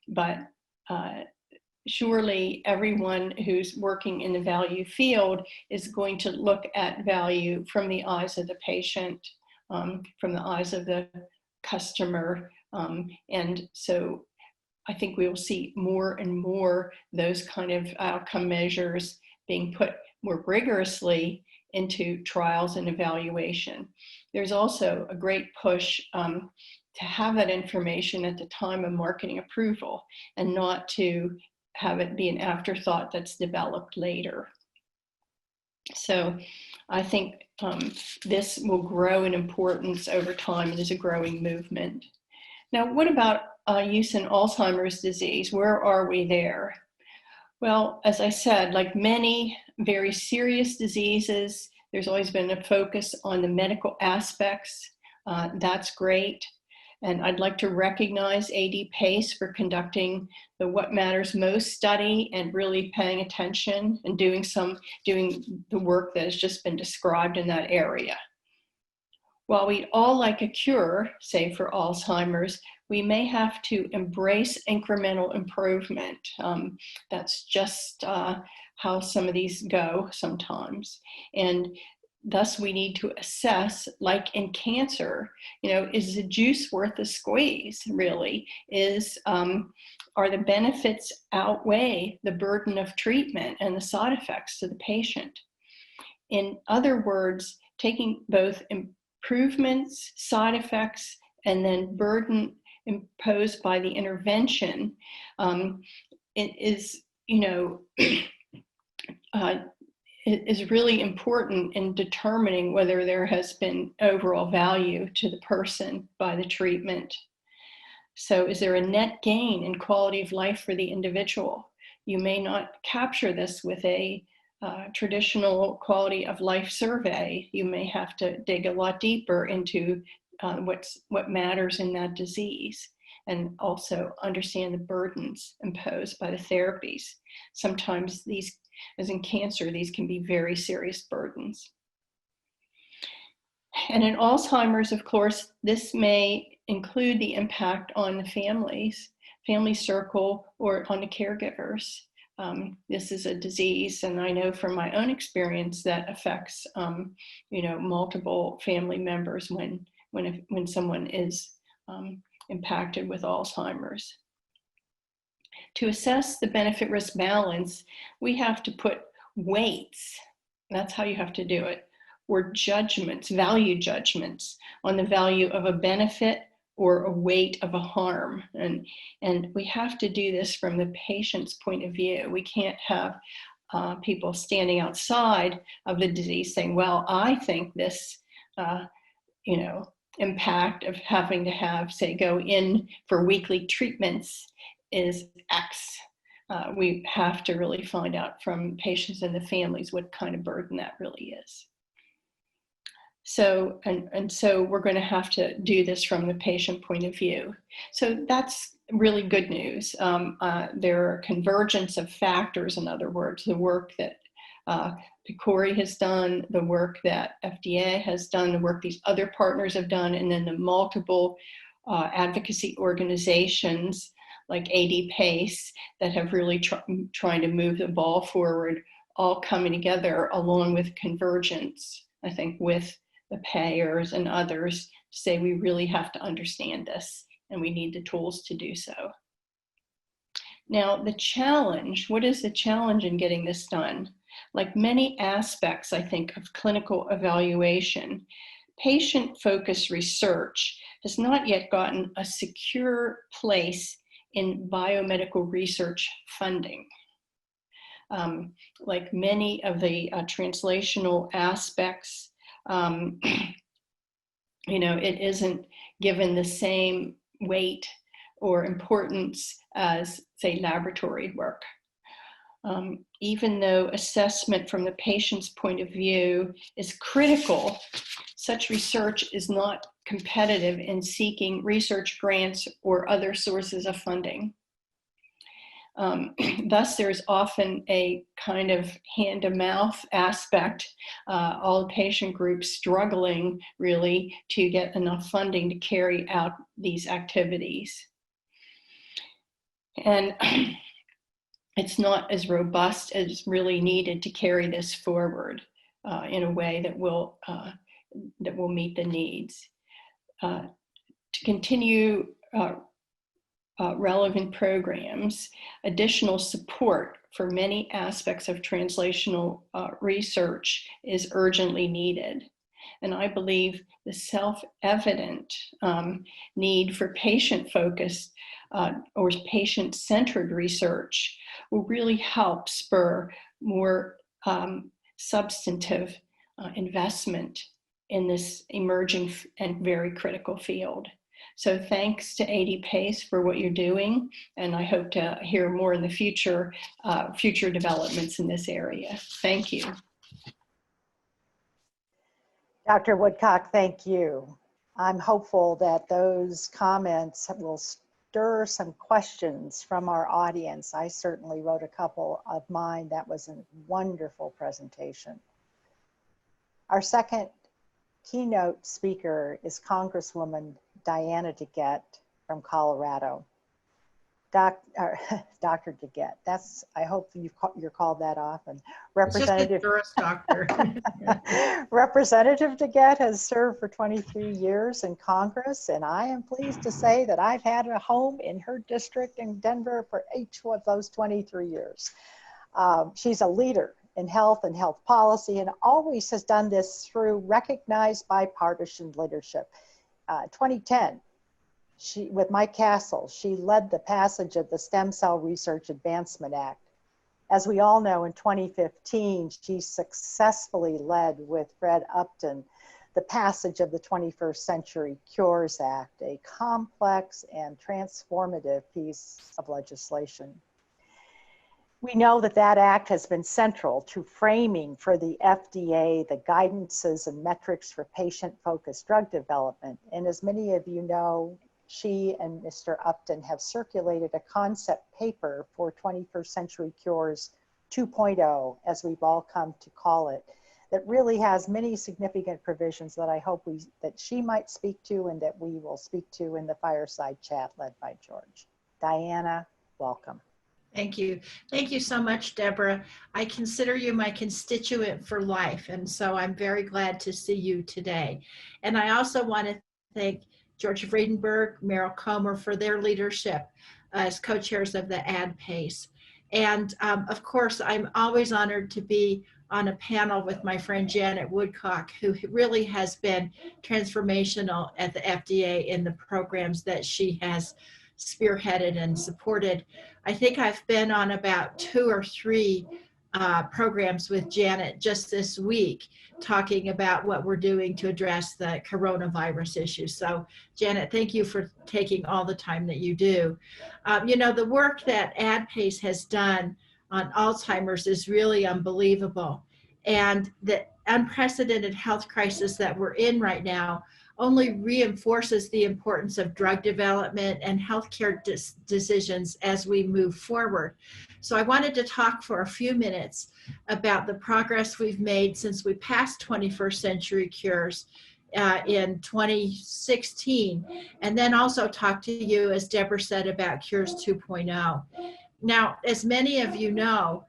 but surely everyone who's working in the value field is going to look at value from the eyes of the patient, from the eyes of the customer. And so I think we will see more and more those kind of outcome measures being put more rigorously into trials and evaluation. There's also a great push to have that information at the time of marketing approval and not to have it be an afterthought that's developed later. So I think this will grow in importance over time. It is a growing movement. Now, what about use in Alzheimer's disease? Where are we there? Well, as I said, like many very serious diseases, there's always been a focus on the medical aspects. That's great. And I'd like to recognize AD PACE for conducting the What Matters Most study and really paying attention and doing the work that has just been described in that area. While we'd all like a cure, say for Alzheimer's, we may have to embrace incremental improvement. That's just how some of these go sometimes. And thus we need to assess, like in cancer, is the juice worth the squeeze, really? Are the benefits outweigh the burden of treatment and the side effects to the patient? In other words, taking both improvements, side effects, and then burden imposed by the intervention, it is, is really important in determining whether there has been overall value to the person by the treatment. So is there a net gain in quality of life for the individual? You may not capture this with a traditional quality of life survey. You may have to dig a lot deeper into what matters in that disease, and also understand the burdens imposed by the therapies. Sometimes these, as in cancer, these can be very serious burdens. And in Alzheimer's, of course, this may include the impact on the family circle, or on the caregivers. This is a disease, and I know from my own experience that affects, multiple family members when someone is impacted with Alzheimer's. To assess the benefit-risk balance, we have to put weights, that's how you have to do it, or judgments, value judgments on the value of a benefit or a weight of a harm. And we have to do this from the patient's point of view. We can't have people standing outside of the disease saying, well, I think this, impact of having to have, say, go in for weekly treatments is X. We have to really find out from patients and the families what kind of burden that really is. So, and so we're going to have to do this from the patient point of view. So that's really good news. There are convergence of factors, in other words, the work that PCORI has done, the work that FDA has done, the work these other partners have done, and then the multiple advocacy organizations like AD PACE that have really trying to move the ball forward, all coming together along with convergence, I think, with the payers and others to say we really have to understand this and we need the tools to do so. Now, the challenge, what is the challenge in getting this done? Like many aspects, I think, of clinical evaluation, patient-focused research has not yet gotten a secure place in biomedical research funding. Like many of the translational aspects, it isn't given the same weight or importance as, say, laboratory work. Even though assessment from the patient's point of view is critical, such research is not competitive in seeking research grants or other sources of funding. Thus, there's often a kind of hand-to-mouth aspect, all the patient groups struggling really to get enough funding to carry out these activities. And it's not as robust as really needed to carry this forward in a way that will meet the needs. To continue relevant programs, additional support for many aspects of translational research is urgently needed. And I believe the self-evident need for patient-focused or patient-centered research will really help spur more substantive investment in this emerging and very critical field. So thanks to AD PACE for what you're doing, and I hope to hear more in the future, future developments in this area. Thank you. Dr. Woodcock, thank you. I'm hopeful that those comments will stir some questions from our audience. I certainly wrote a couple of mine. That was a wonderful presentation. Our second keynote speaker is Congresswoman Diana Degette from Colorado. Dr. Degette, that's, I hope you're called that often. Representative doctor. Representative Degette has served for 23 years in Congress, and I am pleased to say that I've had a home in her district in Denver for each of those 23 years. She's a leader in health and health policy, and always has done this through recognized bipartisan leadership. 2010, with Mike Castle, she led the passage of the Stem Cell Research Advancement Act. As we all know, in 2015, she successfully led with Fred Upton the passage of the 21st Century Cures Act, a complex and transformative piece of legislation. We know that that act has been central to framing for the FDA the guidances and metrics for patient-focused drug development. And as many of you know, she and Mr. Upton have circulated a concept paper for 21st Century Cures 2.0, as we've all come to call it, that really has many significant provisions that I hope that she might speak to and that we will speak to in the fireside chat led by George. Diana, welcome. Thank you. Thank you so much, Deborah. I consider you my constituent for life, and so I'm very glad to see you today. And I also want to thank George Bradenburg, Merrill Comer for their leadership as co-chairs of the AD PACE. And of course, I'm always honored to be on a panel with my friend Janet Woodcock, who really has been transformational at the FDA in the programs that she has spearheaded and supported. I think I've been on about 2 or 3 programs with Janet just this week, talking about what we're doing to address the coronavirus issue. So Janet, thank you for taking all the time that you do. You know, the work that AD PACE has done on Alzheimer's is really unbelievable. And the unprecedented health crisis that we're in right now only reinforces the importance of drug development and healthcare decisions as we move forward. So I wanted to talk for a few minutes about the progress we've made since we passed 21st Century Cures in 2016, and then also talk to you, as Deborah said, about Cures 2.0. Now, as many of you know,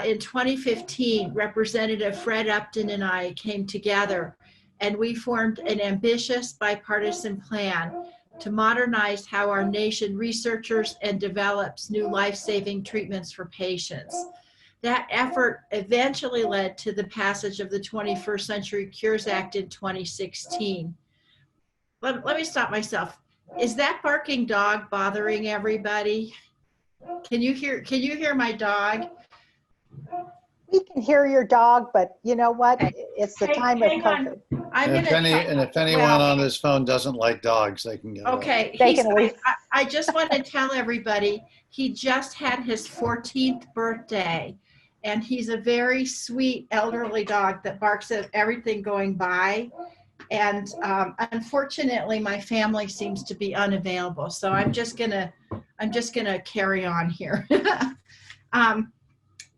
in 2015, Representative Fred Upton and I came together and we formed an ambitious bipartisan plan to modernize how our nation researches and develops new life-saving treatments for patients. That effort eventually led to the passage of the 21st Century Cures Act in 2016. Let me stop myself. Is that barking dog bothering everybody? Can you hear my dog? We can hear your dog, but you know what? It's the time of COVID. And if anyone on this phone doesn't like dogs, they can get okay. I just want to tell everybody he just had his 14th birthday, and he's a very sweet elderly dog that barks at everything going by. And unfortunately, my family seems to be unavailable, so I'm just gonna carry on here.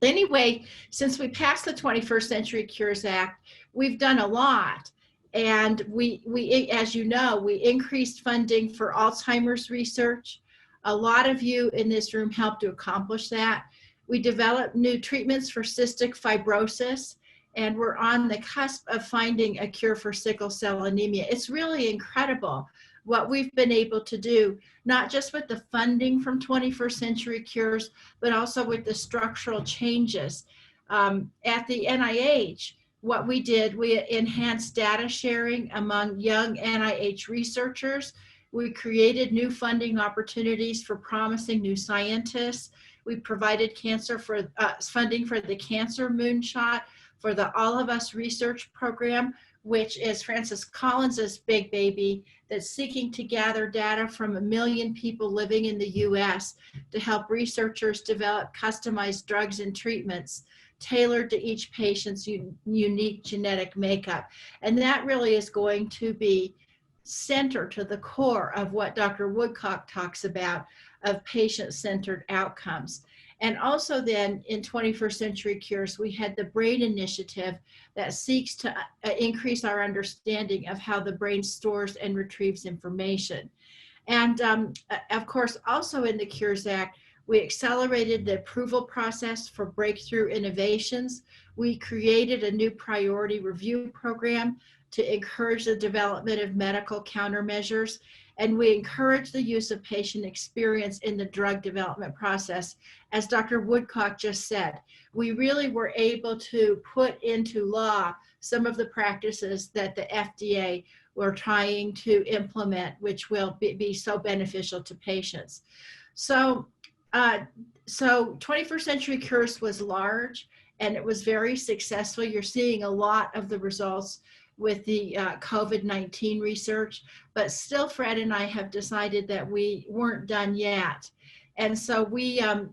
Anyway, since we passed the 21st Century Cures Act, we've done a lot. And we, as you know, we increased funding for Alzheimer's research. A lot of you in this room helped to accomplish that. We developed new treatments for cystic fibrosis, and we're on the cusp of finding a cure for sickle cell anemia. It's really incredible what we've been able to do, not just with the funding from 21st Century Cures, but also with the structural changes. At the NIH, what we did, we enhanced data sharing among young NIH researchers. We created new funding opportunities for promising new scientists. We provided funding for the Cancer Moonshot for the All of Us research program, which is Francis Collins's big baby that's seeking to gather data from 1 million people living in the US to help researchers develop customized drugs and treatments tailored to each patient's unique genetic makeup. And that really is going to be center to the core of what Dr. Woodcock talks about of patient-centered outcomes. And also then in 21st Century Cures, we had the Brain Initiative that seeks to increase our understanding of how the brain stores and retrieves information. And of course, also in the Cures Act, we accelerated the approval process for breakthrough innovations. We created a new priority review program to encourage the development of medical countermeasures. And we encourage the use of patient experience in the drug development process. As Dr. Woodcock just said, we really were able to put into law some of the practices that the FDA were trying to implement, which will be so beneficial to patients. So 21st Century Cures was large and it was very successful. You're seeing a lot of the results with the COVID-19 research, but still Fred and I have decided that we weren't done yet. And so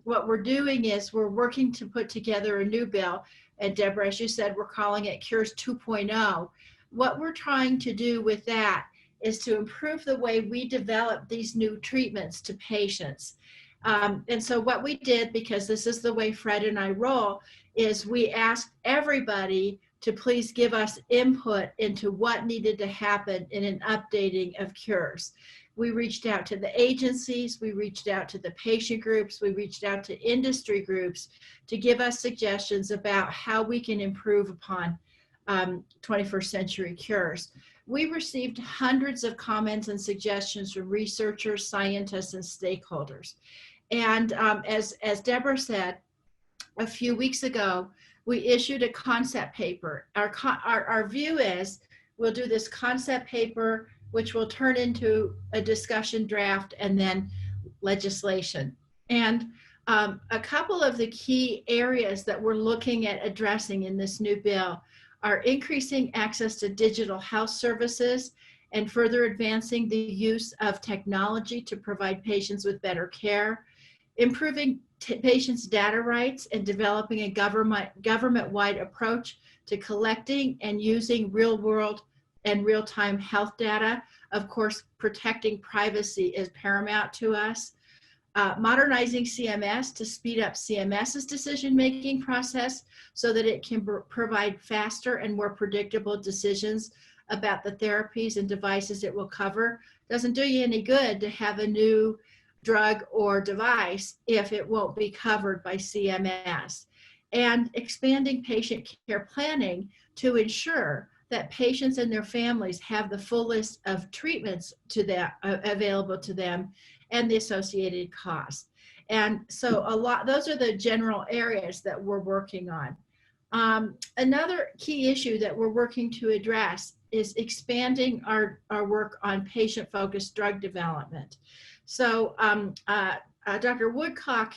what we're doing is we're working to put together a new bill. And Deborah, as you said, we're calling it Cures 2.0. What we're trying to do with that is to improve the way we develop these new treatments to patients. And so what we did, because this is the way Fred and I roll, is we asked everybody to please give us input into what needed to happen in an updating of Cures. We reached out to the agencies, we reached out to the patient groups, we reached out to industry groups to give us suggestions about how we can improve upon 21st Century Cures. We received hundreds of comments and suggestions from researchers, scientists, and stakeholders. And as Deborah said, a few weeks ago, we issued a concept paper. Our view is we'll do this concept paper, which will turn into a discussion draft and then legislation. And a couple of the key areas that we're looking at addressing in this new bill are increasing access to digital health services and further advancing the use of technology to provide patients with better care, improving patients' data rights and developing a government-wide approach to collecting and using real-world and real-time health data. Of course, protecting privacy is paramount to us. Modernizing CMS to speed up CMS's decision-making process so that it can provide faster and more predictable decisions about the therapies and devices it will cover. Doesn't do you any good to have a new drug or device if it won't be covered by CMS. And expanding patient care planning to ensure that patients and their families have the full list of treatments available to them and the associated costs. And so those are the general areas that we're working on. Another key issue that we're working to address is expanding our work on patient-focused drug development. So Dr. Woodcock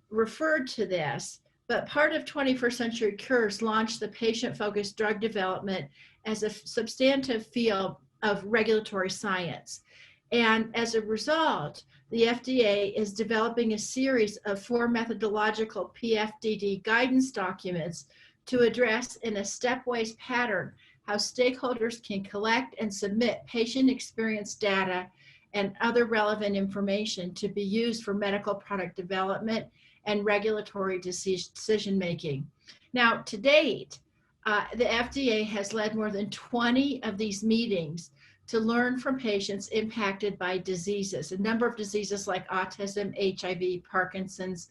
referred to this, but part of 21st Century Cures launched the patient-focused drug development as a substantive field of regulatory science. And as a result, the FDA is developing a series of 4 methodological PFDD guidance documents to address in a stepwise pattern how stakeholders can collect and submit patient experience data and other relevant information to be used for medical product development and regulatory decision-making. Now, to date, the FDA has led more than 20 of these meetings to learn from patients impacted by diseases, a number of diseases like autism, HIV, Parkinson's,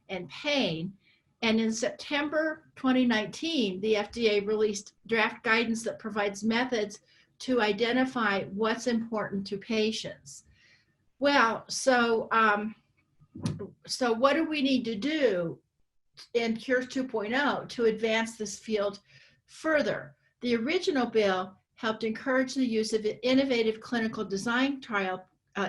and pain. And in September 2019, the FDA released draft guidance that provides methods to identify what's important to patients. Well, so what do we need to do in Cures 2.0 to advance this field further? The original bill helped encourage the use of innovative clinical design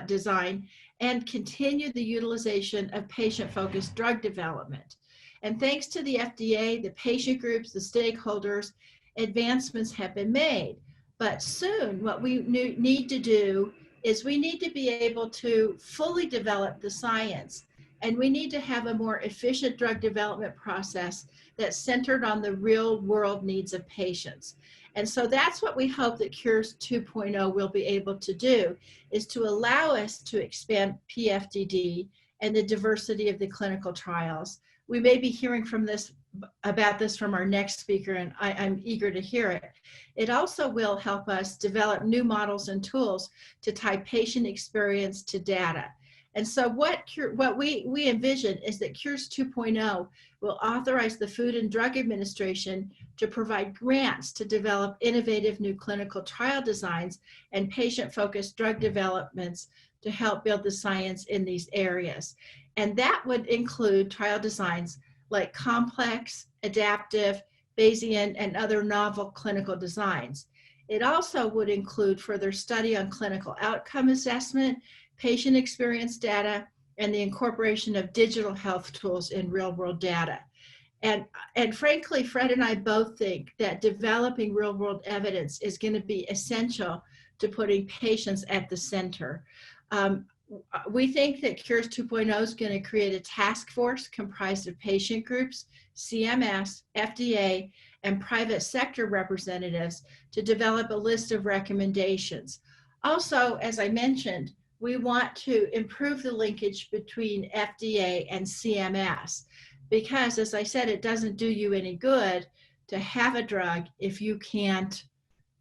design and continue the utilization of patient-focused drug development. And thanks to the FDA, the patient groups, the stakeholders, advancements have been made. But soon what we need to do is we need to be able to fully develop the science, and we need to have a more efficient drug development process that's centered on the real world needs of patients. And so that's what we hope that Cures 2.0 will be able to do, is to allow us to expand PFDD and the diversity of the clinical trials. We may be hearing about this from our next speaker, and I'm eager to hear it. It also will help us develop new models and tools to tie patient experience to data. And so what we envision is that Cures 2.0 will authorize the Food and Drug Administration to provide grants to develop innovative new clinical trial designs and patient-focused drug developments to help build the science in these areas. And that would include trial designs like complex, adaptive, Bayesian, and other novel clinical designs. It also would include further study on clinical outcome assessment, patient experience data, and the incorporation of digital health tools in real-world data. And frankly, Fred and I both think that developing real-world evidence is going to be essential to putting patients at the center. We think that Cures 2.0 is going to create a task force comprised of patient groups, CMS, FDA, and private sector representatives to develop a list of recommendations. Also, as I mentioned, we want to improve the linkage between FDA and CMS, because, as I said, it doesn't do you any good to have a drug if you can't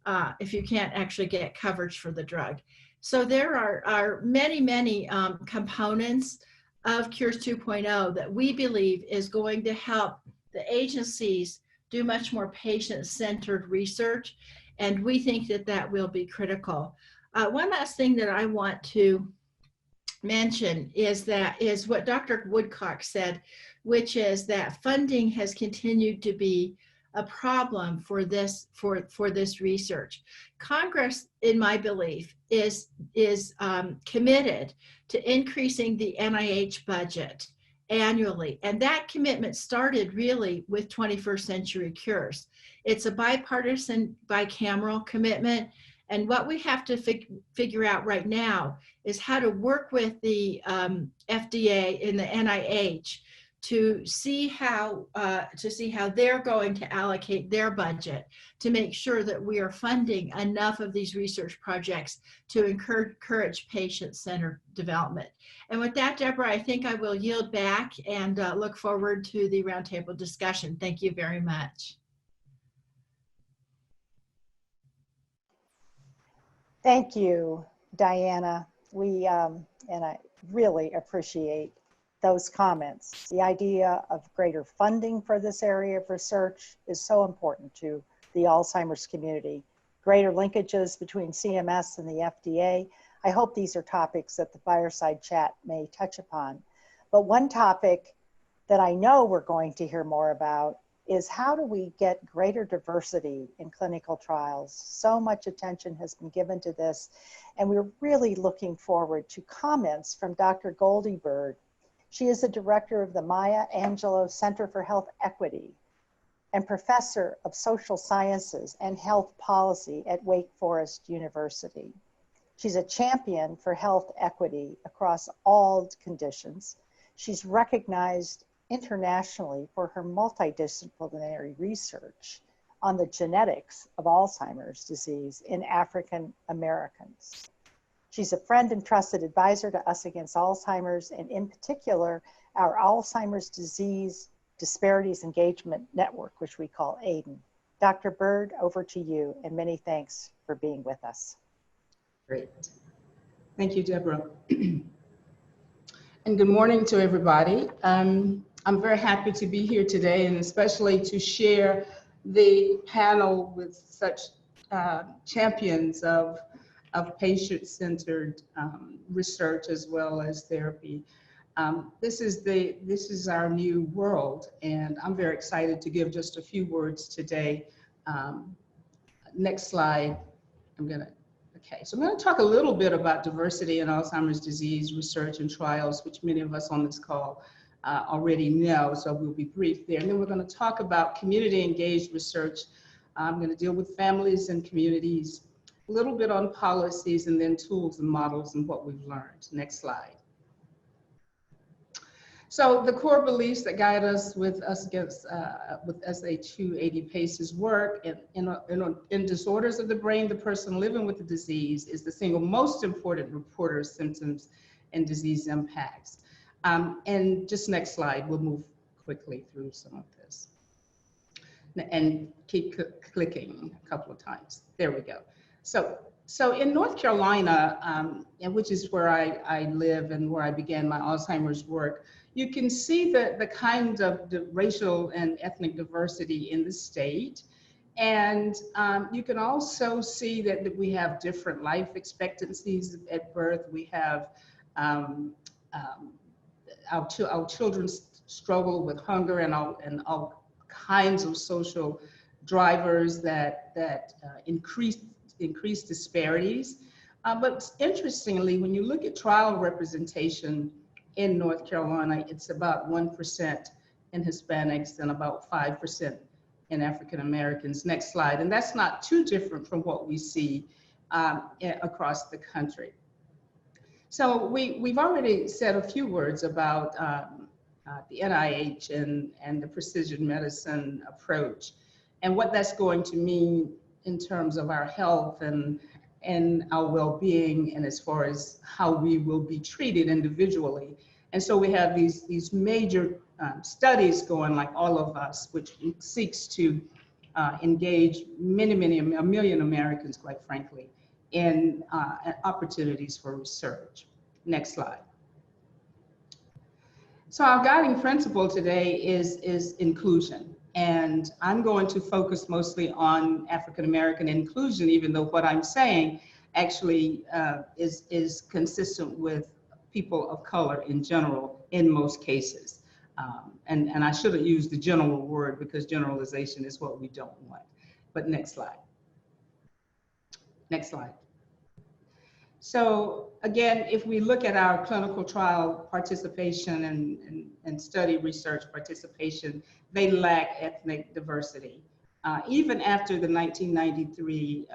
actually get coverage for the drug. So there are many components of Cures 2.0 that we believe is going to help the agencies do much more patient-centered research, and we think that that will be critical. One last thing that I want to mention is what Dr. Woodcock said, which is that funding has continued to be a problem for this research. Congress, in my belief, is committed to increasing the NIH budget annually, and that commitment started really with 21st Century Cures. It's a bipartisan, bicameral commitment, and what we have to figure out right now is how to work with the FDA and the NIH to see how they're going to allocate their budget to make sure that we are funding enough of these research projects to encourage patient-centered development. And with that, Deborah, I think I will yield back and look forward to the roundtable discussion. Thank you very much. Thank you, Diana. And I really appreciate those comments. The idea of greater funding for this area of research is so important to the Alzheimer's community. Greater linkages between CMS and the FDA. I hope these are topics that the fireside chat may touch upon. But one topic that I know we're going to hear more about is how do we get greater diversity in clinical trials? So much attention has been given to this, and we're really looking forward to comments from Dr. Goldie Bird. She is the director of the Maya Angelou Center for Health Equity and professor of social sciences and health policy at Wake Forest University. She's a champion for health equity across all conditions. She's recognized internationally for her multidisciplinary research on the genetics of Alzheimer's disease in African Americans. She's a friend and trusted advisor to Us Against Alzheimer's, and in particular, our Alzheimer's Disease Disparities Engagement Network, which we call AIDEN. Dr. Bird, over to you, and many thanks for being with us. Great. Thank you, Deborah. And good morning to everybody. I'm very happy to be here today, and especially to share the panel with such champions of patient-centered research as well as therapy. This is our new world, and I'm very excited to give just a few words today. Next slide. So I'm going to talk a little bit about diversity in Alzheimer's disease research and trials, which many of us on this call already know, so we'll be brief there. And then we're going to talk about community engaged research. I'm going to deal with families and communities, a little bit on policies, and then tools and models and what we've learned. Next slide. So the core beliefs that guide us with SA280 PACE's work in disorders of the brain, the person living with the disease is the single most important reporter of symptoms and disease impacts. And just next slide, we'll move quickly through some of this. And keep clicking a couple of times. There we go. So in North Carolina, which is where I live and where I began my Alzheimer's work, you can see the kind of the racial and ethnic diversity in the state. And you can also see that we have different life expectancies at birth. We have our children struggle with hunger and all kinds of social drivers that increase disparities. But interestingly, when you look at trial representation in North Carolina, it's about 1% in Hispanics and about 5% in African Americans. Next slide. And that's not too different from what we see across the country. So we've already said a few words about the NIH and the precision medicine approach and what that's going to mean in terms of our health and our well-being, and as far as how we will be treated individually. And so we have these major studies going, like All of Us, which seeks to engage a million Americans, quite frankly, in opportunities for research. Next slide. So our guiding principle today is inclusion. And I'm going to focus mostly on African American inclusion, even though what I'm saying actually is consistent with people of color in general in most cases. And I shouldn't use the general word because generalization is what we don't want. But next slide. Next slide. So again, if we look at our clinical trial participation and study research participation, they lack ethnic diversity. Even after the 1993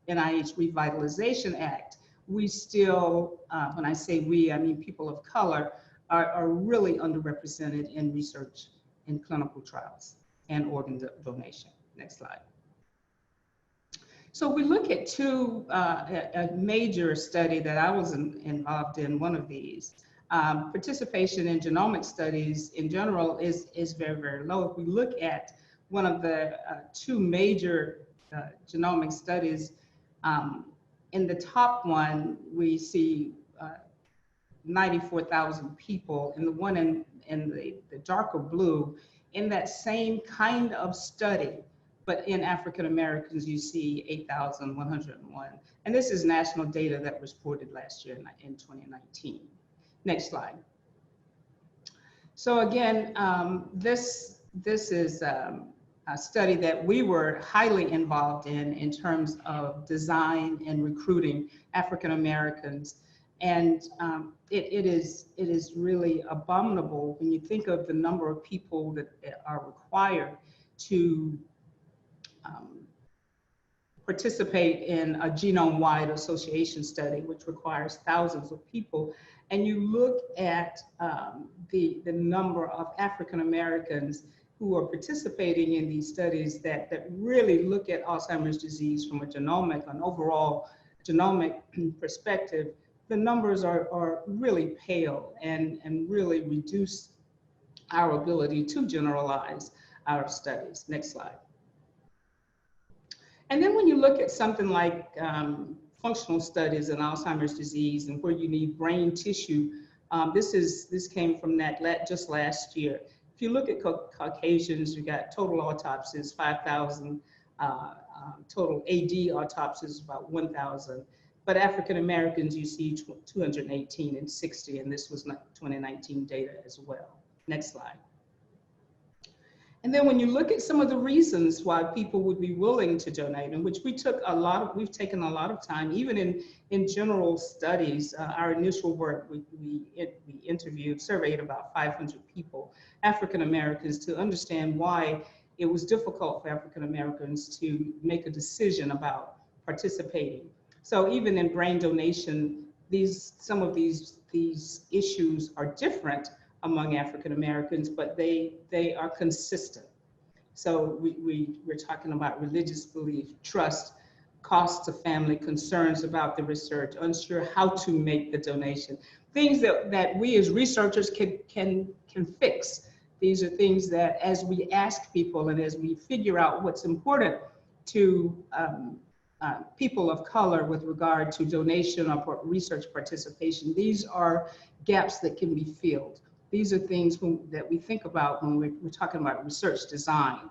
NIH Revitalization Act, we still, when I say we, I mean people of color, are really underrepresented in research in clinical trials and organ donation. Next slide. So we look at a major study that I was involved in, one of these. Participation in genomic studies in general is very, very low. If we look at one of the two major genomic studies, in the top one, we see 94,000 people, and the one in the darker blue, in that same kind of study, but in African Americans, you see 8,101. And this is national data that was reported last year in 2019. Next slide. So again, this is a study that we were highly involved in terms of design and recruiting African Americans. And it is really abominable when you think of the number of people that are required to participate in a genome-wide association study, which requires thousands of people. And you look at the number of African Americans who are participating in these studies that really look at Alzheimer's disease from an overall genomic perspective, the numbers are really pale and really reduce our ability to generalize our studies. Next slide. And then when you look at something like functional studies in Alzheimer's disease and where you need brain tissue, this came from that just last year. If you look at Caucasians, you got total autopsies, 5,000, total AD autopsies, about 1,000. But African Americans, you see 218 and 60, and this was 2019 data as well. Next slide. And then when you look at some of the reasons why people would be willing to donate, and which we've taken a lot of time, even in general studies, our initial work, we interviewed, surveyed about 500 people, African Americans, to understand why it was difficult for African Americans to make a decision about participating. So even in brain donation, some of these issues are different among African Americans, but they are consistent. So we're talking about religious belief, trust, costs of family, concerns about the research, unsure how to make the donation, things that we as researchers can fix. These are things that as we ask people and as we figure out what's important to people of color with regard to donation or research participation, these are gaps that can be filled. These are things that we think about when we're talking about research design.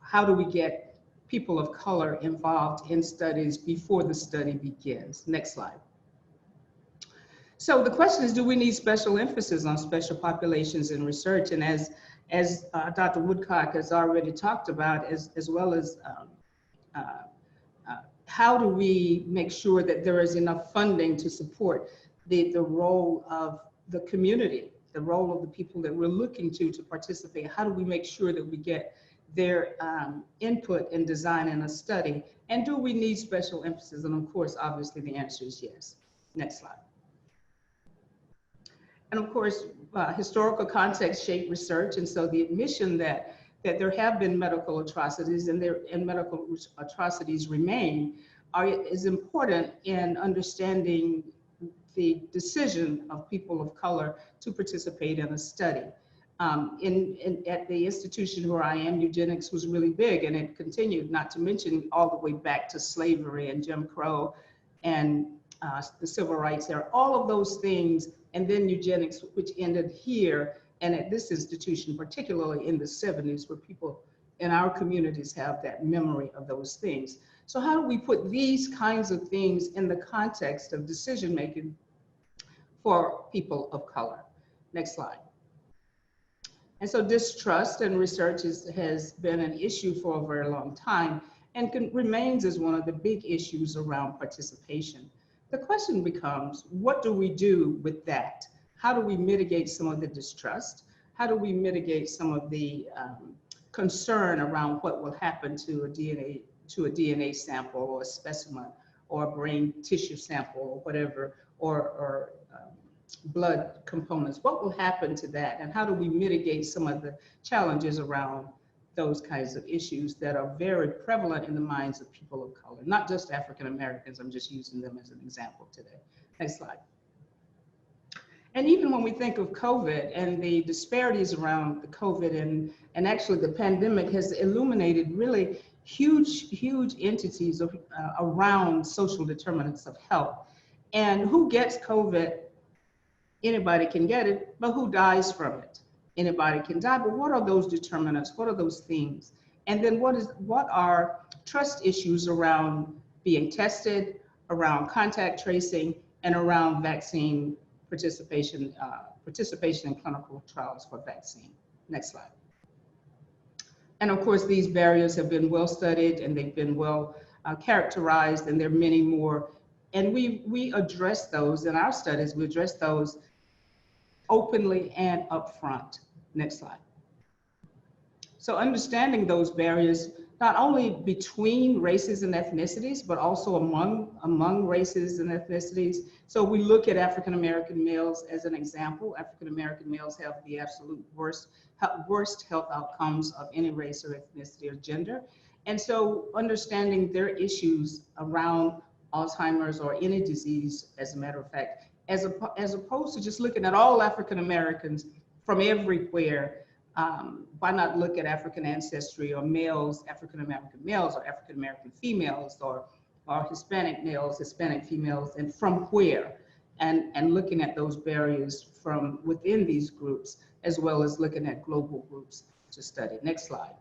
How do we get people of color involved in studies before the study begins? Next slide. So the question is, do we need special emphasis on special populations in research? And as Dr. Woodcock has already talked about, as well as how do we make sure that there is enough funding to support the role of the community, the role of the people that we're looking to participate? How do we make sure that we get their input in designing a study? And do we need special emphasis? And of course, obviously the answer is yes. Next slide. And of course, historical context shape research. And so the admission that there have been medical atrocities and medical atrocities remain is important in understanding the decision of people of color to participate in a study. At the institution where I am, eugenics was really big, and it continued, not to mention all the way back to slavery and Jim Crow and the civil rights era, all of those things, and then eugenics, which ended here and at this institution, particularly in the 70s, where people in our communities have that memory of those things. So how do we put these kinds of things in the context of decision-making for people of color? Next slide. And so distrust in research has been an issue for a very long time and remains as one of the big issues around participation. The question becomes, what do we do with that? How do we mitigate some of the distrust? How do we mitigate some of the concern around what will happen to a DNA sample or a specimen or a brain tissue sample or whatever, or blood components? What will happen to that? And how do we mitigate some of the challenges around those kinds of issues that are very prevalent in the minds of people of color, not just African Americans? I'm just using them as an example today. Next slide. And even when we think of COVID and the disparities around the COVID and actually the pandemic has illuminated really huge entities around social determinants of health. And who gets COVID? Anybody can get it, but who dies from it? Anybody can die, but what are those determinants? What are those themes? And then what are trust issues around being tested, around contact tracing, and around vaccine participation in clinical trials for vaccine? Next slide. And of course, these barriers have been well studied and they've been well characterized, and there are many more. And we address those in our studies. We address those openly and upfront. Next slide. So understanding those barriers, not only between races and ethnicities, but also among races and ethnicities. So we look at African American males as an example. African American males have the absolute worst health outcomes of any race or ethnicity or gender. And so understanding their issues around Alzheimer's or any disease, as a matter of fact, as opposed to just looking at all African Americans from everywhere. Why not look at African ancestry or males, African American males or African American females or Hispanic males, Hispanic females, and from where? And looking at those barriers from within these groups, as well as looking at global groups to study. Next slide.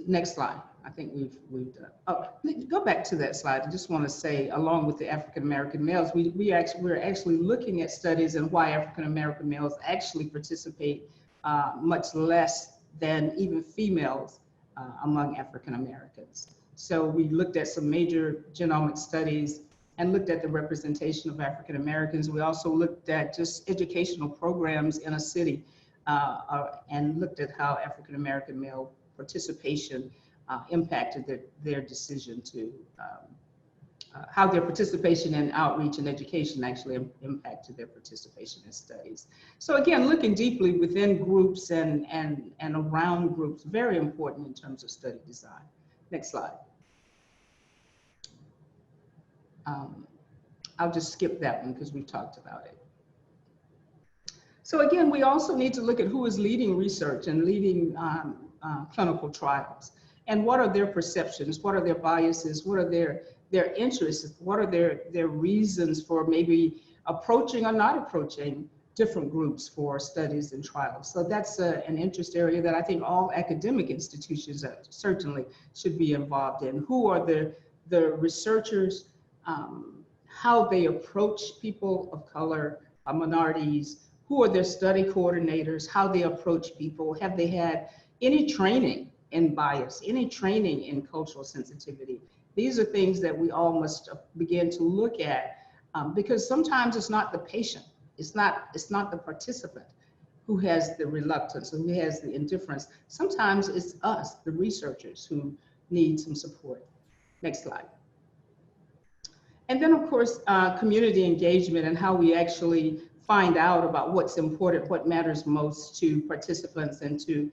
Next slide. I think we've done. Oh, go back to that slide. I just want to say, along with the African American males, we're actually looking at studies and why African American males actually participate much less than even females among African Americans. So we looked at some major genomic studies and looked at the representation of African Americans. We also looked at just educational programs in a city and looked at how African American male participation impacted their decision to, how their participation in outreach and education actually impacted their participation in studies. So again, looking deeply within groups and around groups, very important in terms of study design. Next slide. I'll just skip that one because we've talked about it. So again, we also need to look at who is leading research and leading clinical trials, and what are their perceptions, what are their biases, what are their interests, what are their reasons for maybe approaching or not approaching different groups for studies and trials. So that's an interest area that I think all academic institutions certainly should be involved in. Who are the researchers, how they approach people of color, minorities, who are their study coordinators, how they approach people, have they had any training in bias, any training in cultural sensitivity. These are things that we all must begin to look at because sometimes it's not the patient, it's not the participant who has the reluctance, who has the indifference. Sometimes it's us, the researchers, who need some support. Next slide. And then of course, community engagement and how we actually find out about what's important, what matters most to participants and to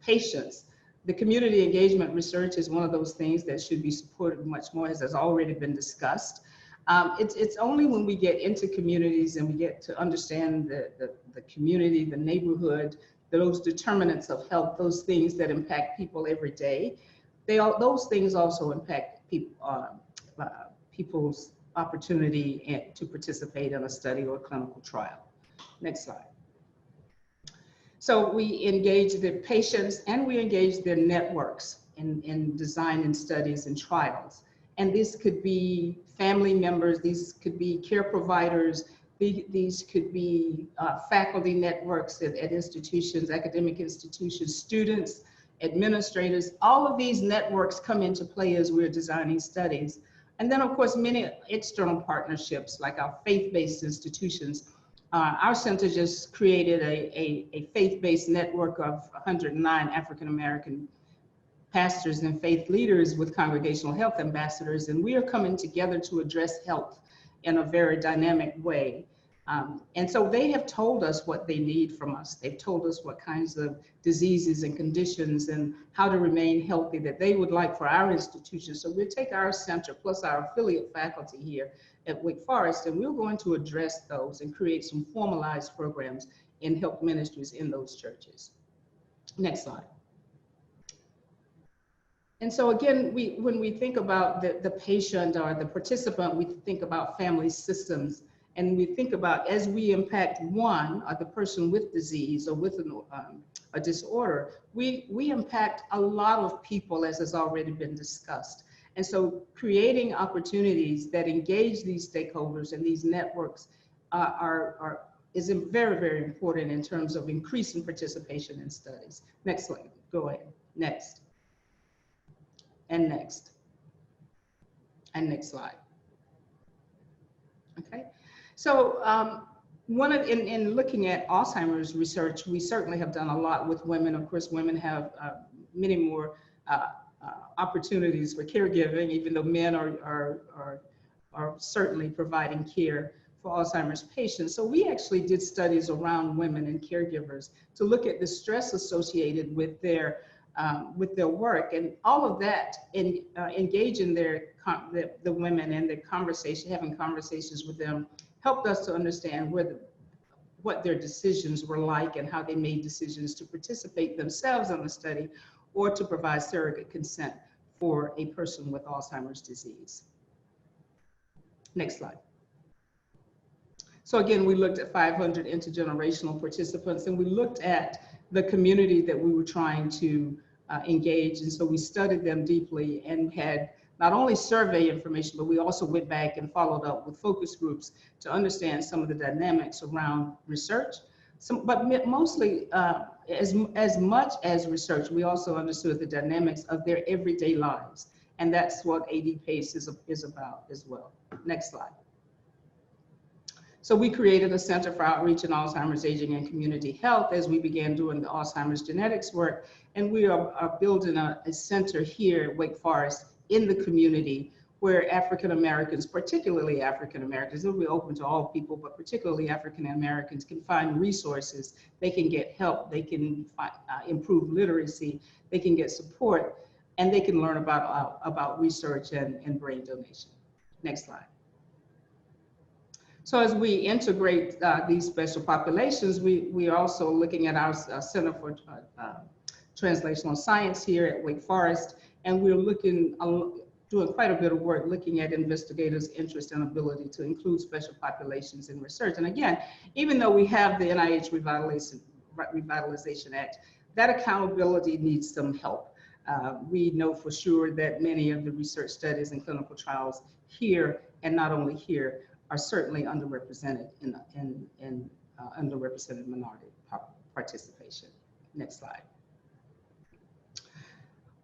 patients. The community engagement research is one of those things that should be supported much more, as has already been discussed. It's only when we get into communities and we get to understand the community, the neighborhood, those determinants of health, those things that impact people every day, those things also impact people's opportunity to participate in a study or clinical trial. Next slide. So we engage the patients and we engage their networks in design and studies and trials. And this could be family members, these could be care providers, these could be faculty networks at institutions, academic institutions, students, administrators. All of these networks come into play as we're designing studies. And then of course, many external partnerships like our faith-based institutions. Our center just created a faith-based network of 109 African-American pastors and faith leaders with congregational health ambassadors, and we are coming together to address health in a very dynamic way. And so they have told us what they need from us. They've told us what kinds of diseases and conditions and how to remain healthy that they would like for our institution. So we'll take our center plus our affiliate faculty here at Wake Forest, and we're going to address those and create some formalized programs in health ministries in those churches. Next slide. And so again, when we think about the patient or the participant, we think about family systems, and we think about as we impact one, or the person with disease or with a disorder, we impact a lot of people, as has already been discussed. And so creating opportunities that engage these stakeholders and these networks is very, very important in terms of increasing participation in studies. Next slide, go ahead, next. And next. And next slide. Okay, so in looking at Alzheimer's research, we certainly have done a lot with women. Of course, women have many more opportunities for caregiving, even though men are certainly providing care for Alzheimer's patients. So we actually did studies around women and caregivers to look at the stress associated with their work, and all of that in engaging the women and the conversation, having conversations with them, helped us to understand what their decisions were like and how they made decisions to participate themselves in the study or to provide surrogate consent for a person with Alzheimer's disease. Next slide. So again, we looked at 500 intergenerational participants, and we looked at the community that we were trying to engage. And so we studied them deeply and had not only survey information, but we also went back and followed up with focus groups to understand some of the dynamics around research, But mostly, as much as research, we also understood the dynamics of their everyday lives. And that's what AD PACE is about as well. Next slide. So we created a Center for Outreach in Alzheimer's, Aging, and Community Health as we began doing the Alzheimer's genetics work. And we are building a center here at Wake Forest in the community where African Americans, particularly African Americans, it'll be open to all people, but particularly African Americans, can find resources. They can get help, they can improve literacy, they can get support, and they can learn about research and brain donation. Next slide. So as we integrate these special populations, we are also looking at our Center for Translational Science here at Wake Forest, and we're doing quite a bit of work looking at investigators' interest and ability to include special populations in research. And again, even though we have the NIH Revitalization Act, that accountability needs some help. We know for sure that many of the research studies and clinical trials here, and not only here, are certainly underrepresented in underrepresented minority participation. Next slide.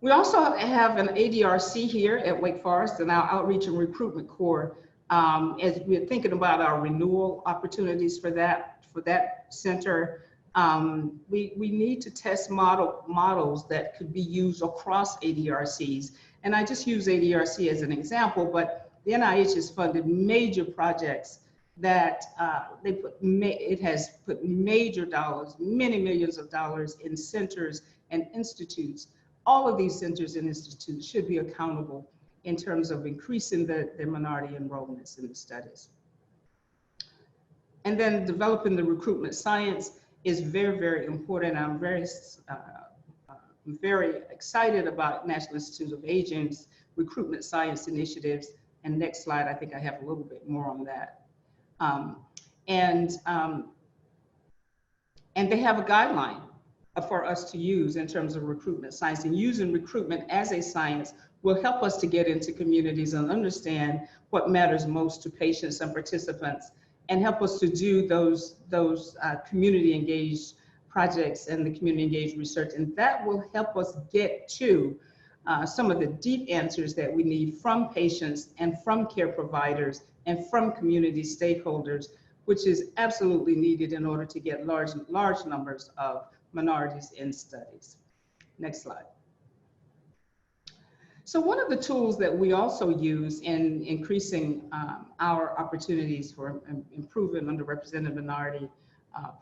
We also have an ADRC here at Wake Forest and our Outreach and Recruitment Core. As we're thinking about our renewal opportunities for that center, we need to test models that could be used across ADRCs. And I just use ADRC as an example, but the NIH has funded major projects that it has put major dollars, many millions of dollars in centers and institutes. All of these centers and institutes should be accountable in terms of increasing their minority enrollments in the studies. And then developing the recruitment science is very, very important. I'm very excited about National Institute of Aging's recruitment science initiatives. And next slide, I think I have a little bit more on that. And they have a guideline for us to use in terms of recruitment science, and using recruitment as a science will help us to get into communities and understand what matters most to patients and participants, and help us to do those community engaged projects and the community engaged research. And that will help us get to some of the deep answers that we need from patients and from care providers and from community stakeholders, which is absolutely needed in order to get large numbers of minorities in studies. Next slide. So one of the tools that we also use in increasing our opportunities for improving underrepresented minority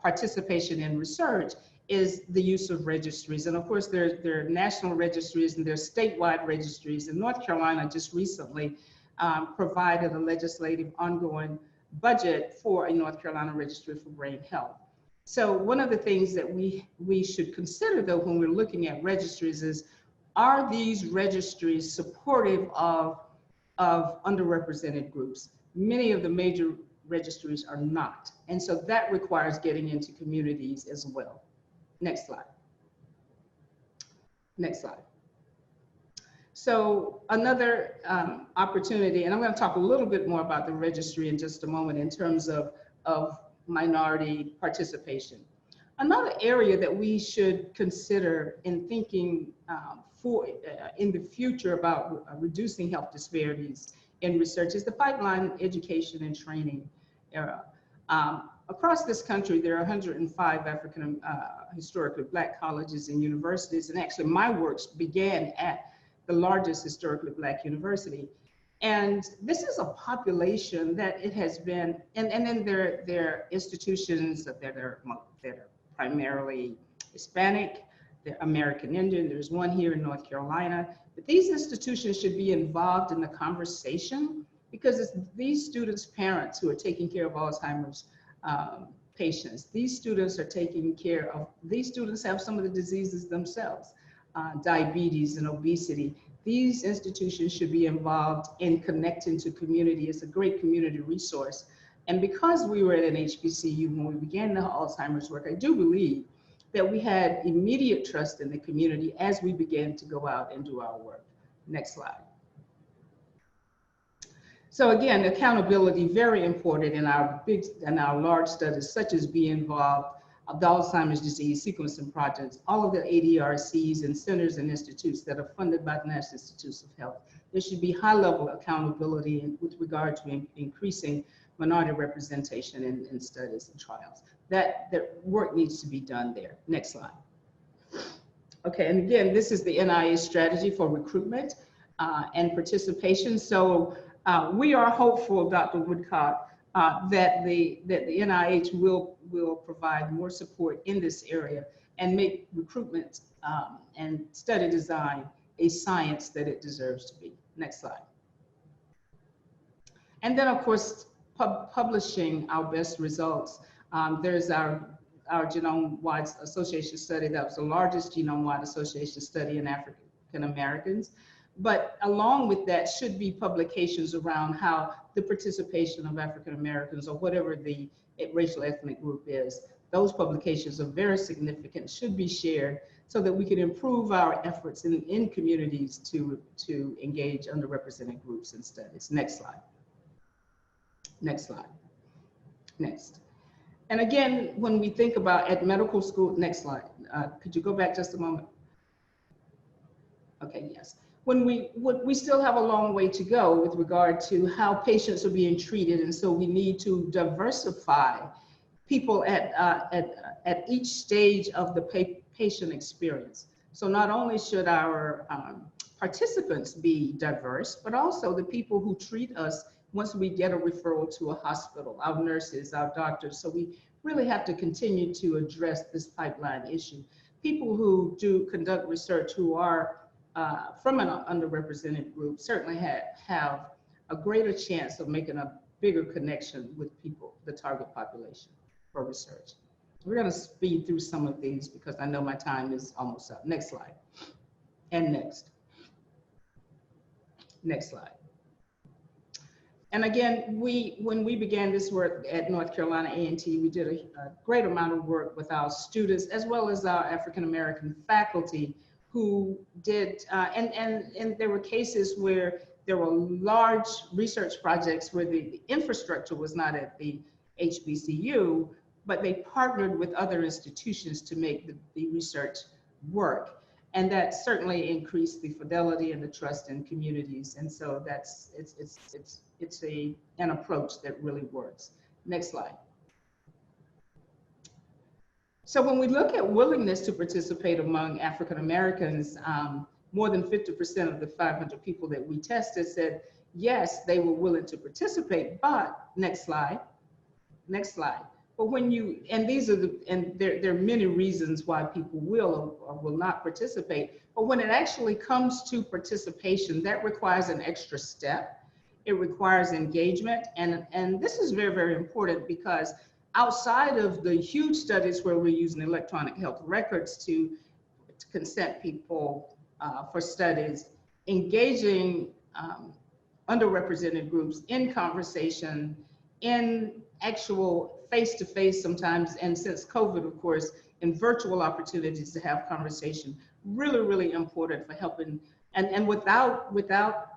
participation in research is the use of registries. And of course, there are national registries and there are statewide registries. And North Carolina just recently provided a legislative ongoing budget for a North Carolina registry for brain health. So one of the things that we should consider, though, when we're looking at registries is, are these registries supportive of underrepresented groups? Many of the major registries are not. And so that requires getting into communities as well. Next slide. Next slide. So another opportunity, and I'm going to talk a little bit more about the registry in just a moment in terms of minority participation. Another area that we should consider in thinking in the future about reducing health disparities in research is the pipeline education and training era. Across this country, there are 105 African historically Black colleges and universities, and actually my work began at the largest historically Black university. And this is a population that it has been, and then there are institutions that are primarily Hispanic, they're American Indian, there's one here in North Carolina, but these institutions should be involved in the conversation because it's these students' parents who are taking care of Alzheimer's patients. These students are taking care of, these students have some of the diseases themselves, diabetes and obesity. These institutions should be involved in connecting to community. It's a great community resource. And because we were at an HBCU when we began the Alzheimer's work, I do believe that we had immediate trust in the community as we began to go out and do our work. Next slide. So again, accountability, very important in our large studies, such as Be Involved. of the Alzheimer's disease sequencing projects, all of the ADRCs and centers and institutes that are funded by the National Institutes of Health. There should be high-level accountability with regard to increasing minority representation in studies and trials. That work needs to be done there. Next slide. Okay, and again, this is the Nih strategy for recruitment and participation. So we are hopeful, Dr. Woodcock, that the NIH will provide more support in this area and make recruitment and study design a science that it deserves to be. Next slide. And then, of course, publishing our best results. There's our genome-wide association study. That was the largest genome-wide association study in African Americans. But along with that should be publications around how the participation of African Americans, or whatever the racial ethnic group is, those publications are very significant, should be shared so that we can improve our efforts in communities to engage underrepresented groups in studies. Next slide. Next slide. Next. And again, when we think about at medical school, next slide. Could you go back just a moment? Okay, yes. When we still have a long way to go with regard to how patients are being treated, and so we need to diversify people at each stage of the patient experience. So not only should our participants be diverse, but also the people who treat us once we get a referral to a hospital, our nurses, our doctors. So we really have to continue to address this pipeline issue. People who conduct research who are from an underrepresented group certainly have a greater chance of making a bigger connection with people, the target population for research. We're going to speed through some of these because I know my time is almost up. Next slide. And next. Next slide. And again, when we began this work at North Carolina A&T, we did a great amount of work with our students as well as our African American faculty who did, and there were cases where there were large research projects where the infrastructure was not at the HBCU, but they partnered with other institutions to make the research work. And that certainly increased the fidelity and the trust in communities. And so it's an approach that really works. Next slide. So when we look at willingness to participate among African Americans, more than 50% of the 500 people that we tested said, yes, they were willing to participate, but next slide. But when you, and these are there are many reasons why people will or will not participate, but when it actually comes to participation, that requires an extra step. It requires engagement, and this is very, very important because outside of the huge studies where we're using electronic health records to consent people for studies, engaging underrepresented groups in conversation, in actual face-to-face sometimes, and since COVID, of course, in virtual opportunities to have conversation, really, really important for helping, and without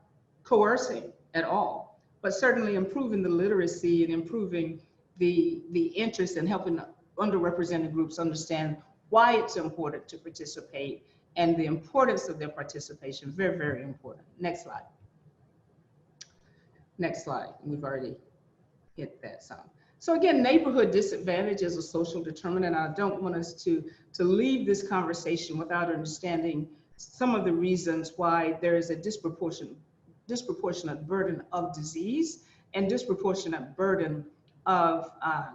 coercing at all, but certainly improving the literacy and improving the interest in helping underrepresented groups understand why it's important to participate and the importance of their participation. Very, very important. Next slide. Next slide. We've already hit that some. So again, neighborhood disadvantage is a social determinant. I don't want us to leave this conversation without understanding some of the reasons why there is a disproportionate burden of disease and disproportionate burden of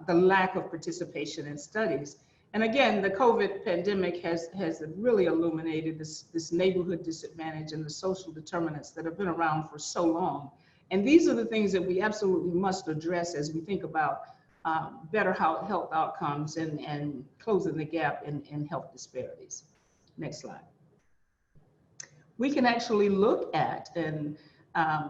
the lack of participation in studies. And again, the COVID pandemic has really illuminated this neighborhood disadvantage and the social determinants that have been around for so long. And these are the things that we absolutely must address as we think about better health outcomes and closing the gap in health disparities. Next slide. We can actually look at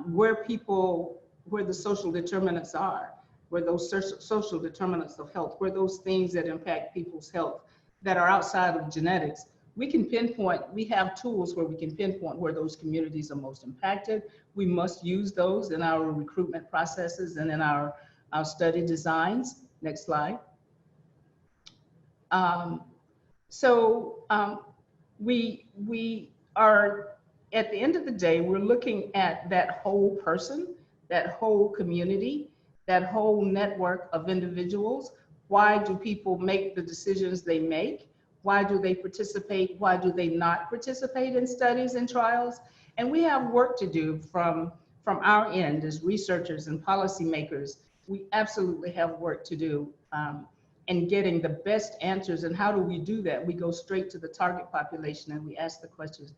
where the social determinants are, where those social determinants of health, where those things that impact people's health that are outside of genetics. We can pinpoint, we have tools where we can pinpoint where those communities are most impacted. We must use those in our recruitment processes and in our study designs. Next slide. We are, at the end of the day, we're looking at that whole person, that whole community, that whole network of individuals. Why do people make the decisions they make? Why do they participate? Why do they not participate in studies and trials? And we have work to do from our end as researchers and policymakers. We absolutely have work to do in getting the best answers. And how do we do that? We go straight to the target population and we ask the questions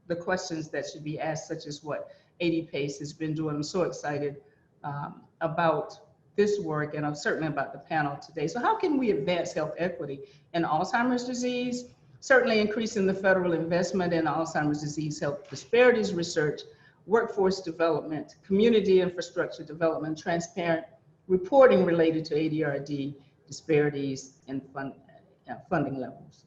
that should be asked, such as what AD-PACE has been doing. I'm so excited about this work, and I'm certainly about the panel today. So how can we advance health equity in Alzheimer's disease? Certainly increasing the federal investment in Alzheimer's disease health disparities research, workforce development, community infrastructure development, transparent reporting related to ADRD disparities and funding levels.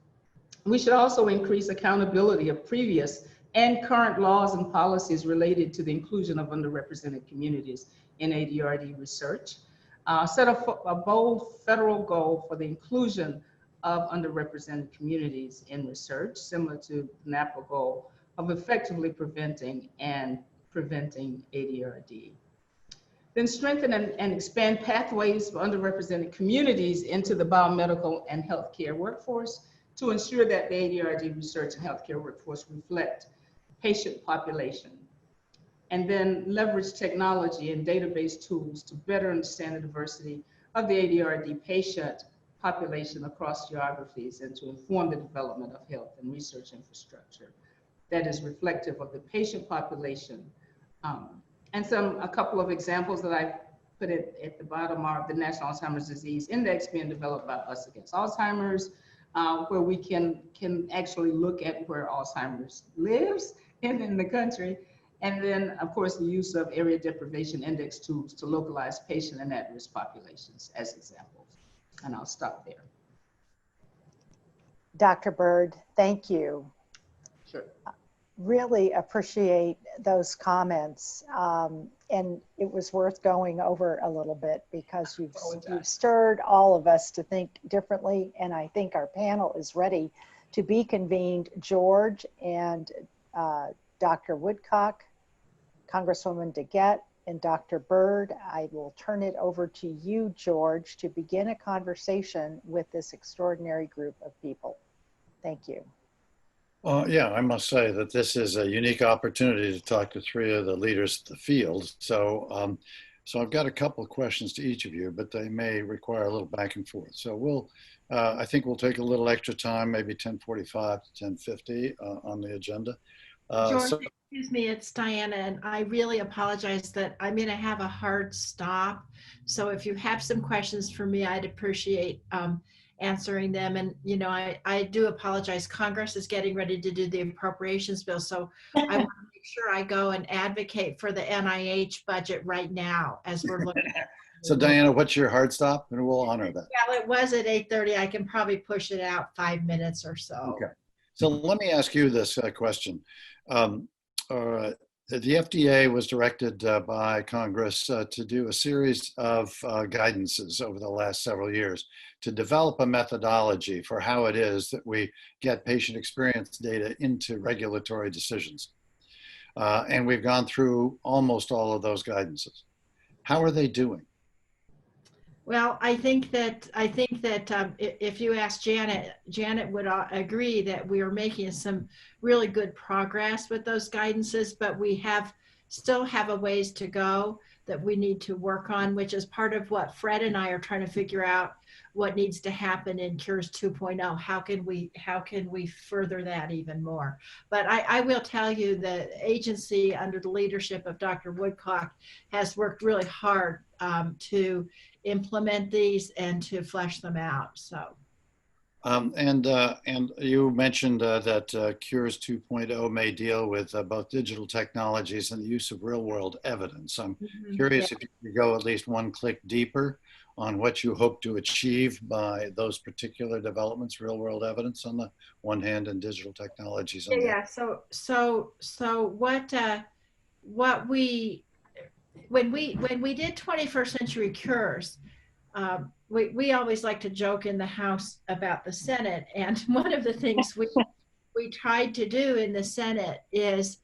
We should also increase accountability of previous and current laws and policies related to the inclusion of underrepresented communities in ADRD research. Set a bold federal goal for the inclusion of underrepresented communities in research, similar to the NAPA goal of effectively preventing ADRD. Then strengthen and expand pathways for underrepresented communities into the biomedical and healthcare workforce to ensure that the ADRD research and healthcare workforce reflect patient population. And then leverage technology and database tools to better understand the diversity of the ADRD patient population across geographies and to inform the development of health and research infrastructure that is reflective of the patient population. And a couple of examples that I put at the bottom are the National Alzheimer's Disease Index being developed by Us Against Alzheimer's, where we can actually look at where Alzheimer's lives in the country. And then, of course, the use of area deprivation index tools to localize patient and at-risk populations as examples. And I'll stop there. Dr. Bird, thank you. Sure. Really appreciate those comments. And it was worth going over a little bit because you've stirred all of us to think differently. And I think our panel is ready to be convened. George and Dr. Woodcock, Congresswoman Degette, and Dr. Bird, I will turn it over to you, George, to begin a conversation with this extraordinary group of people. Thank you. Yeah, I must say that this is a unique opportunity to talk to three of the leaders of the field. So, so I've got a couple of questions to each of you, but they may require a little back and forth. So I think we'll take a little extra time, maybe 10:45 to 10:50 on the agenda. George, excuse me, it's Diana, and I really apologize that I'm going to have a hard stop. So if you have some questions for me, I'd appreciate answering them. And, you know, I do apologize. Congress is getting ready to do the appropriations bill. So I want to make sure I go and advocate for the NIH budget right now as we're looking at. So Diana, what's your hard stop? And we'll honor that. Yeah, it was at 8:30. I can probably push it out 5 minutes or so. Okay. So let me ask you this question. The FDA was directed by Congress to do a series of guidances over the last several years to develop a methodology for how it is that we get patient experience data into regulatory decisions. And we've gone through almost all of those guidances. How are they doing? Well, I think that if you ask Janet would agree that we are making some really good progress with those guidances, but we still have a ways to go that we need to work on, which is part of what Fred and I are trying to figure out what needs to happen in Cures 2.0. How can we further that even more? But I will tell you the agency under the leadership of Dr. Woodcock has worked really hard to implement these and to flesh them out. So. And you mentioned that Cures 2.0 may deal with both digital technologies and the use of real-world evidence. I'm curious if you could go at least one click deeper on what you hope to achieve by those particular developments, real-world evidence on the one hand and digital technologies on the other. So when we did 21st Century Cures, we always like to joke in the House about the Senate. And one of the things we tried to do in the Senate is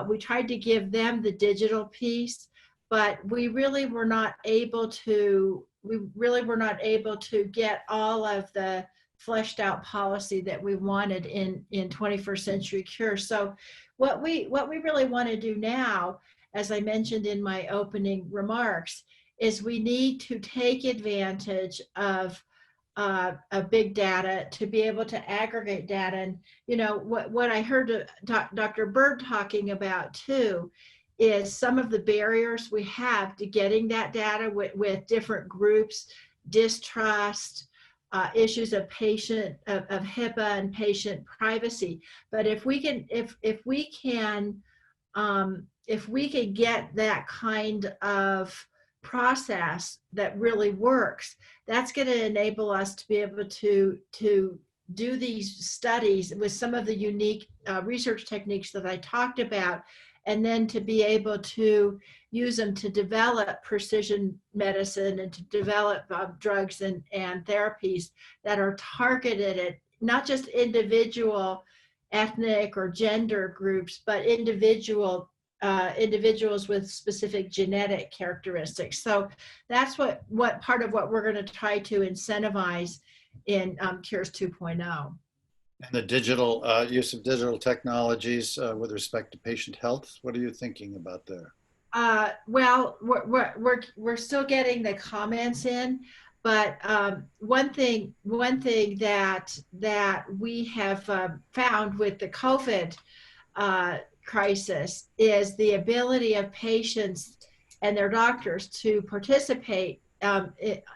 we tried to give them the digital piece, but we really were not able to get all of the fleshed out policy that we wanted in 21st Century Cure. So what we really want to do now, as I mentioned in my opening remarks, is we need to take advantage of big data to be able to aggregate data. And what I heard Dr. Bird talking about too is some of the barriers we have to getting that data with different groups, distrust, issues of HIPAA and patient privacy. But if we can get that kind of process that really works, that's going to enable us to be able to do these studies with some of the unique research techniques that I talked about, and then to be able to use them to develop precision medicine and to develop drugs and therapies that are targeted at not just individual ethnic or gender groups, but individuals with specific genetic characteristics. So that's what part of what we're going to try to incentivize in Cures 2.0. And the digital use of digital technologies with respect to patient health, what are you thinking about there? Well, we're still getting the comments in, but one thing that we have found with the COVID crisis is the ability of patients and their doctors to participate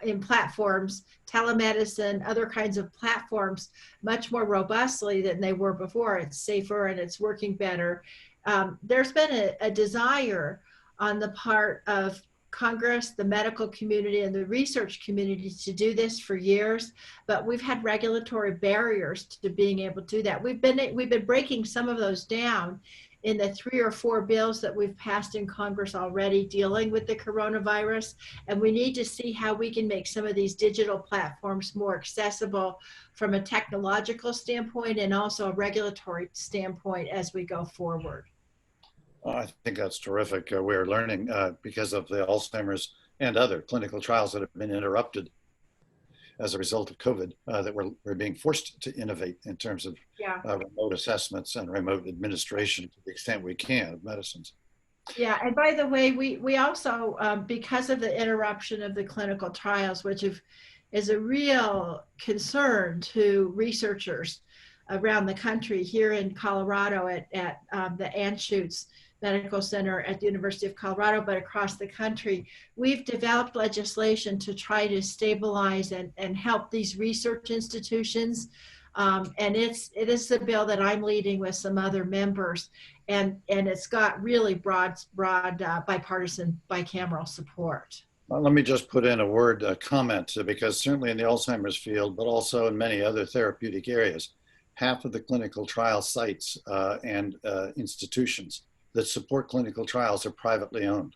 in platforms, telemedicine, other kinds of platforms, much more robustly than they were before. It's safer and it's working better. There's been a desire on the part of Congress, the medical community, and the research community to do this for years, but we've had regulatory barriers to being able to do that. We've been breaking some of those down in the 3 or 4 bills that we've passed in Congress already dealing with the coronavirus. And we need to see how we can make some of these digital platforms more accessible from a technological standpoint and also a regulatory standpoint as we go forward. I think that's terrific. We're learning because of the Alzheimer's and other clinical trials that have been interrupted as a result of COVID, that we're being forced to innovate in terms of remote assessments and remote administration to the extent we can of medicines. Yeah, and by the way, we also, because of the interruption of the clinical trials, which is a real concern to researchers around the country, here in Colorado at the Anschutz Medical Center at the University of Colorado, but across the country, we've developed legislation to try to stabilize and help these research institutions. And it is the bill that I'm leading with some other members, and it's got really broad bipartisan, bicameral support. Well, let me just put in a comment, because certainly in the Alzheimer's field, but also in many other therapeutic areas, half of the clinical trial sites and institutions that support clinical trials are privately owned.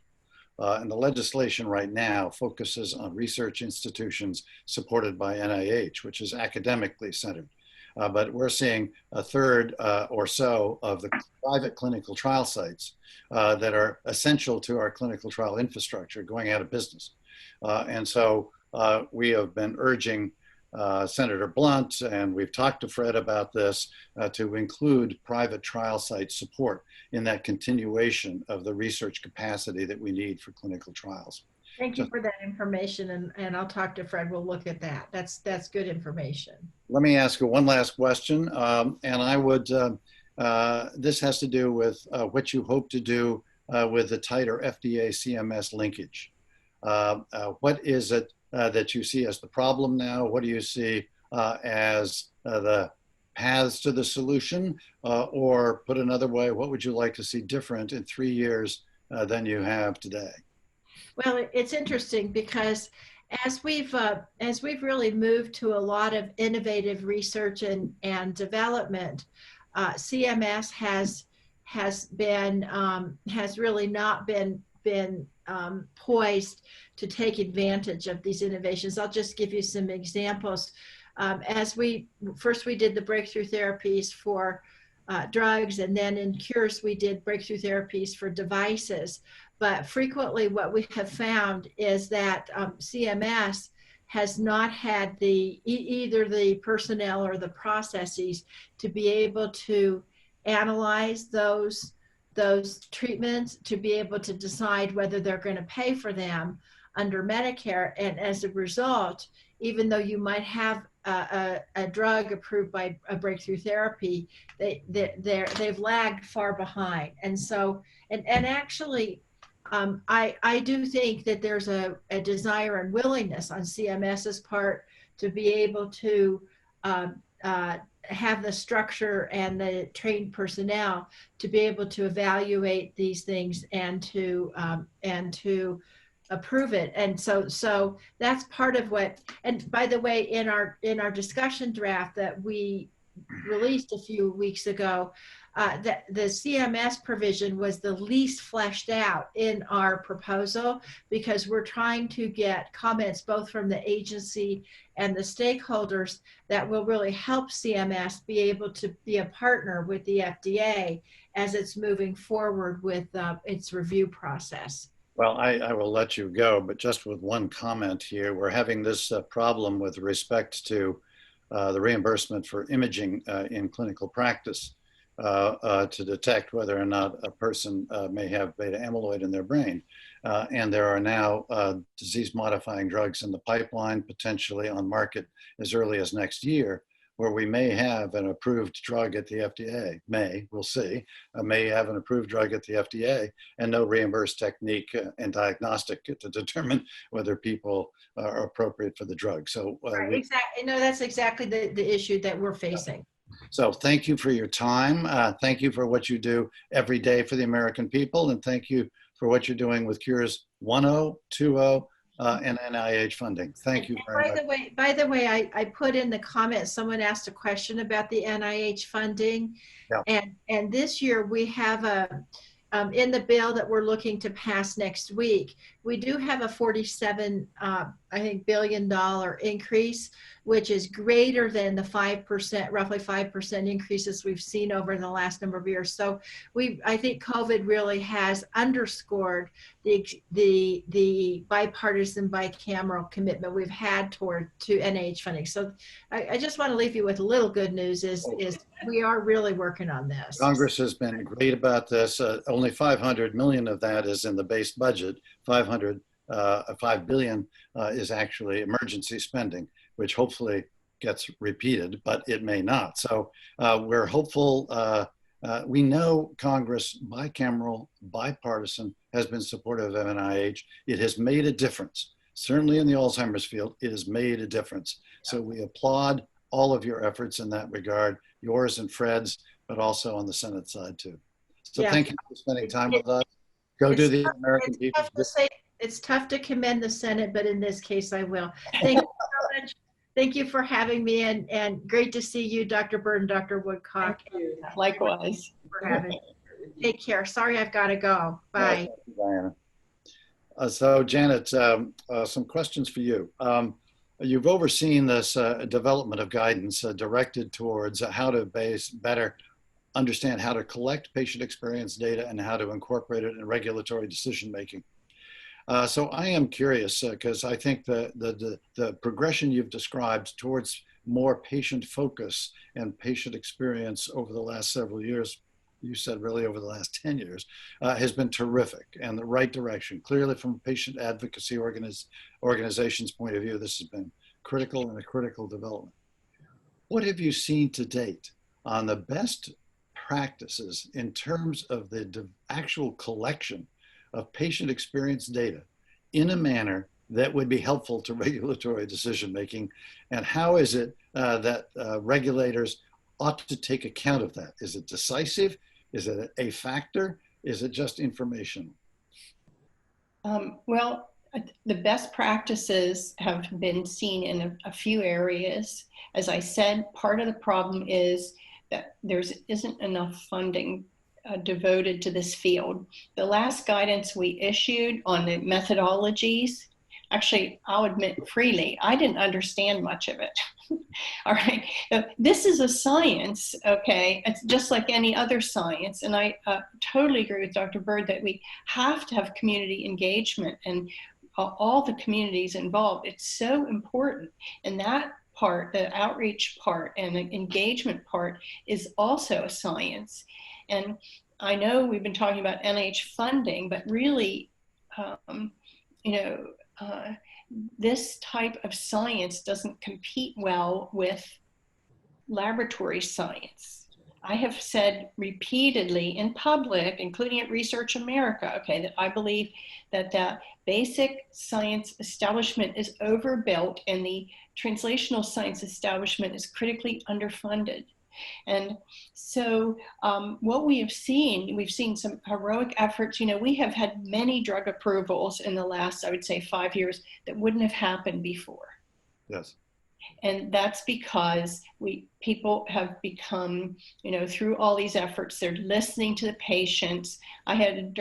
And the legislation right now focuses on research institutions supported by NIH, which is academically centered. But we're seeing a third or so of the private clinical trial sites that are essential to our clinical trial infrastructure going out of business. And so we have been urging Senator Blunt, and we've talked to Fred about this, to include private trial site support in that continuation of the research capacity that we need for clinical trials. Thank you for that information, and I'll talk to Fred. We'll look at that. That's good information. Let me ask you one last question, and I would, this has to do with what you hope to do with the tighter FDA-CMS linkage. What is it that you see as the problem now? What do you see as the paths to the solution? Or put another way, what would you like to see different in 3 years than you have today? Well, it's interesting because as we've really moved to a lot of innovative research and development, CMS has really not been poised to take advantage of these innovations. I'll just give you some examples. As we did the breakthrough therapies for drugs, and then in cures we did breakthrough therapies for devices. But frequently what we have found is that CMS has not had either the personnel or the processes to be able to analyze those treatments, to be able to decide whether they're going to pay for them under Medicare. And as a result, even though you might have a drug approved by a breakthrough therapy, they've lagged far behind. And so, and actually, I do think that there's a desire and willingness on CMS's part to be able to have the structure and the trained personnel to be able to evaluate these things and to approve it. And so that's part of what, and by the way, in our discussion draft that we released a few weeks ago, that the CMS provision was the least fleshed out in our proposal, because we're trying to get comments both from the agency and the stakeholders that will really help CMS be able to be a partner with the FDA as it's moving forward with its review process. Well, I will let you go, but just with one comment here. We're having this problem with respect to the reimbursement for imaging in clinical practice to detect whether or not a person may have beta amyloid in their brain. And there are now disease-modifying drugs in the pipeline, potentially on market as early as next year, where we may have an approved drug at the FDA, we'll see, may have an approved drug at the FDA and no reimbursed technique and diagnostic to determine whether people are appropriate for the drug. So right, exactly. No, that's exactly the issue that we're facing. So thank you for your time. Thank you for what you do every day for the American people. And thank you for what you're doing with Cures 1.0, 2.0, and NIH funding. Thank you very much. By the way, I put in the comments, someone asked a question about the NIH funding. Yeah. And this year we have in the bill that we're looking to pass next week, we do have a $47 billion increase, which is greater than the 5%, roughly 5% increases we've seen over the last number of years. So I think COVID really has underscored the bipartisan, bicameral commitment we've had to NIH funding. So I just want to leave you with a little good news is we are really working on this. Congress has been great about this. Only 500 million of that is in the base budget. 5 billion is actually emergency spending, which hopefully gets repeated, but it may not. So we're hopeful. We know Congress, bicameral, bipartisan, has been supportive of NIH. It has made a difference. Certainly in the Alzheimer's field, it has made a difference. So we applaud all of your efforts in that regard, yours and Fred's, but also on the Senate side too. So thank you for spending time with us. Go do the American people. It's tough to commend the Senate, but in this case, I will. Thank you so much. Thank you for having me, and great to see you, Dr. Bird and Dr. Woodcock. Likewise. For having me. Take care. Sorry, I've got to go. Bye. Thank you, Diana. So Janet, some questions for you. You've overseen this development of guidance directed towards how to better understand how to collect patient experience data and how to incorporate it in regulatory decision-making. So I am curious because I think the progression you've described towards more patient focus and patient experience over the last several years, you said really over the last 10 years, has been terrific and the right direction. Clearly from a patient advocacy organization's point of view, this has been critical and a critical development. What have you seen to date on the best practices in terms of the actual collection of patient experience data in a manner that would be helpful to regulatory decision-making? And how is it that regulators ought to take account of that? Is it decisive? Is it a factor? Is it just information? Well, the best practices have been seen in a few areas. As I said, part of the problem is that there isn't enough funding devoted to this field. The last guidance we issued on the methodologies, actually, I'll admit freely, I didn't understand much of it. All right, this is a science, okay? It's just like any other science. And I totally agree with Dr. Bird that we have to have community engagement and all the communities involved. It's so important. And that part, the outreach part and the engagement part, is also a science. And I know we've been talking about NIH funding, but really, this type of science doesn't compete well with laboratory science. I have said repeatedly in public, including at Research America, okay, that I believe that the basic science establishment is overbuilt and the translational science establishment is critically underfunded. And so what we've seen some heroic efforts. We have had many drug approvals in the last, I would say, 5 years that wouldn't have happened before. Yes. And that's because people have become, through all these efforts, they're listening to the patients. I had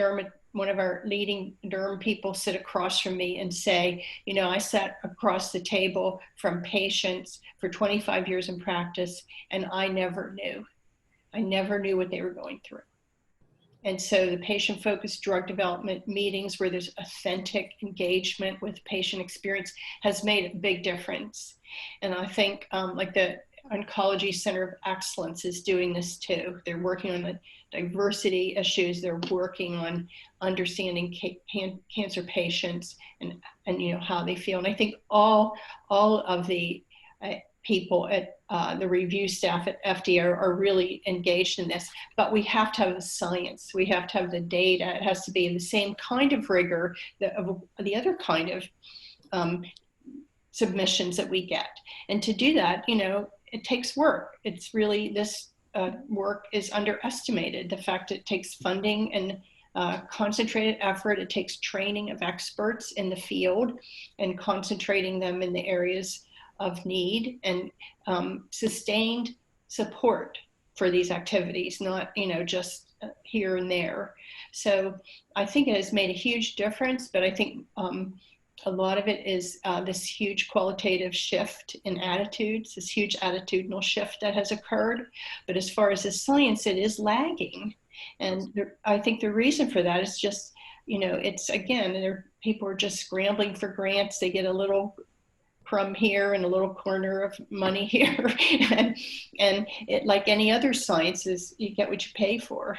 one of our leading derm people sit across from me and say, I sat across the table from patients for 25 years in practice, and I never knew what they were going through. And so the patient-focused drug development meetings where there's authentic engagement with patient experience has made a big difference. And I think like the Oncology Center of Excellence is doing this too. They're working on the diversity issues. They're working on understanding cancer patients and how they feel. And I think all of the people at the review staff at FDA are really engaged in this. But we have to have the science. We have to have the data. It has to be the same kind of rigor of the other kind of submissions that we get. And to do that, it takes work. It's really, this work is underestimated. The fact it takes funding and concentrated effort, it takes training of experts in the field and concentrating them in the areas of need and sustained support for these activities, not, just here and there. So I think it has made a huge difference, but I think a lot of it is this huge qualitative shift in attitudes, this huge attitudinal shift that has occurred. But as far as the science, it is lagging. And I think the reason for that is just, it's, again, people are just scrambling for grants. They get a little crumb here and a little corner of money here. and it, like any other sciences, you get what you pay for.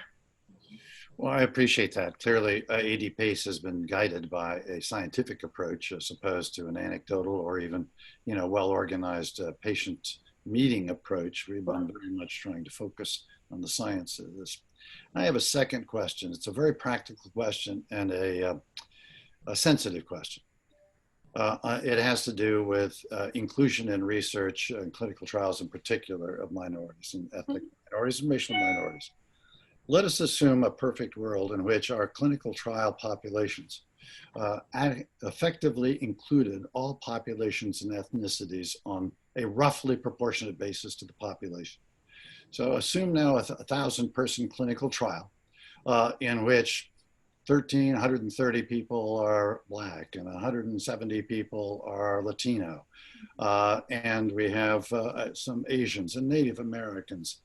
Well, I appreciate that. Clearly, AD-PACE has been guided by a scientific approach as opposed to an anecdotal or even, well-organized patient meeting approach. We've been very much trying to focus on the science of this. I have a second question. It's a very practical question and a sensitive question. It has to do with inclusion in research and clinical trials in particular of minorities and ethnic minorities and racial minorities. Let us assume a perfect world in which our clinical trial populations effectively included all populations and ethnicities on a roughly proportionate basis to the population. So assume now a 1,000-person clinical trial in which 130 people are Black and 170 people are Latino. And we have some Asians and Native Americans.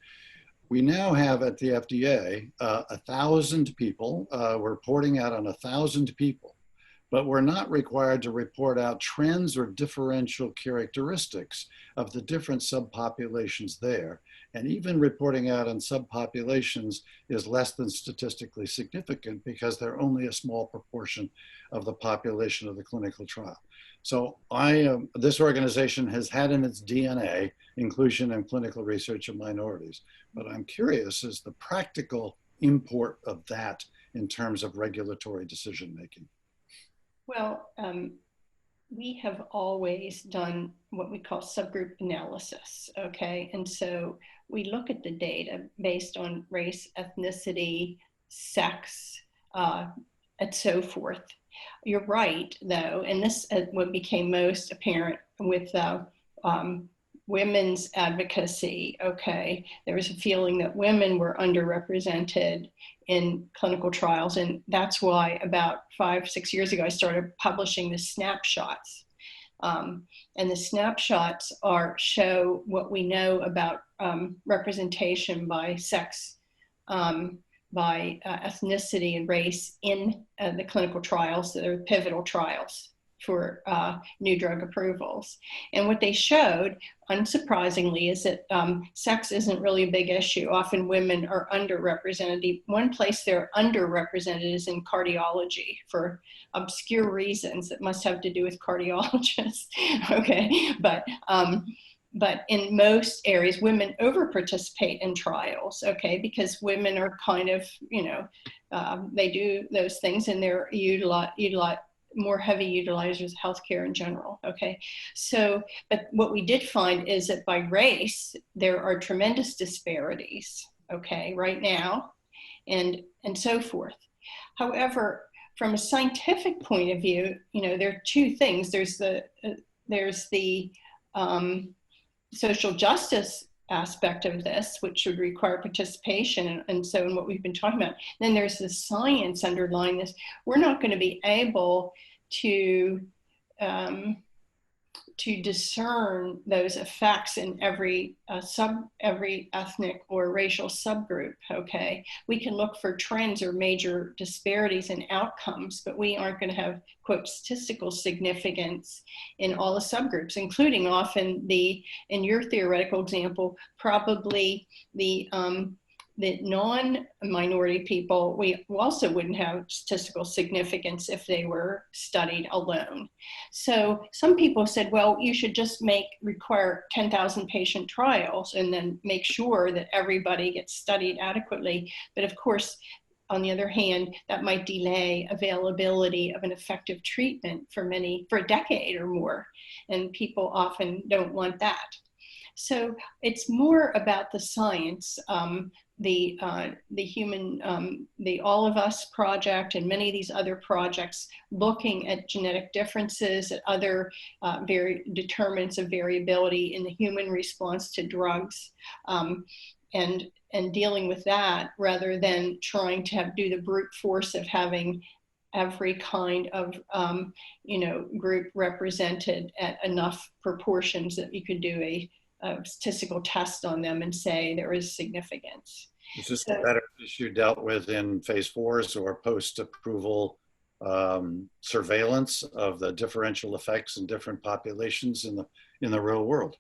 We now have at the FDA 1,000 people. We're reporting out on 1,000 people, but we're not required to report out trends or differential characteristics of the different subpopulations there. And even reporting out on subpopulations is less than statistically significant because they're only a small proportion of the population of the clinical trial. So this organization has had in its DNA inclusion in clinical research of minorities, but I'm curious as the practical import of that in terms of regulatory decision-making. Well, we have always done what we call subgroup analysis, okay? And so we look at the data based on race, ethnicity, sex, and so forth. You're right, though, and this what became most apparent with women's advocacy, okay, there was a feeling that women were underrepresented in clinical trials. And that's why about 5-6 years ago, I started publishing the snapshots. And the snapshots show what we know about representation by sex, by ethnicity and race in the clinical trials that are pivotal trials for new drug approvals. And what they showed, unsurprisingly, is that sex isn't really a big issue. Often women are underrepresented. One place they're underrepresented is in cardiology for obscure reasons that must have to do with cardiologists, okay? But in most areas, women over-participate in trials, okay? Because women are kind of, they do those things and they're more heavy utilizers of healthcare in general, okay? So, but what we did find is that by race, there are tremendous disparities, okay, right now, and so forth. However, from a scientific point of view, there are two things. There's the social justice aspect of this, which would require participation, and so in what we've been talking about. Then there's the science underlying this. We're not going to be able to discern those effects in every ethnic or racial subgroup, okay? We can look for trends or major disparities in outcomes, but we aren't going to have, quote, statistical significance in all the subgroups, including often in your theoretical example, probably the non-minority people, we also wouldn't have statistical significance if they were studied alone. So some people said, well, you should just require 10,000 patient trials and then make sure that everybody gets studied adequately. But of course, on the other hand, that might delay availability of an effective treatment for a decade or more. And people often don't want that. So it's more about the science. The All of Us project and many of these other projects looking at genetic differences, at other determinants of variability in the human response to drugs, and dealing with that rather than trying to do the brute force of having every kind of group represented at enough proportions that you could do a statistical test on them and say there is significance. Is this a better issue dealt with in phase 4s or post-approval surveillance of the differential effects in different populations in the real world?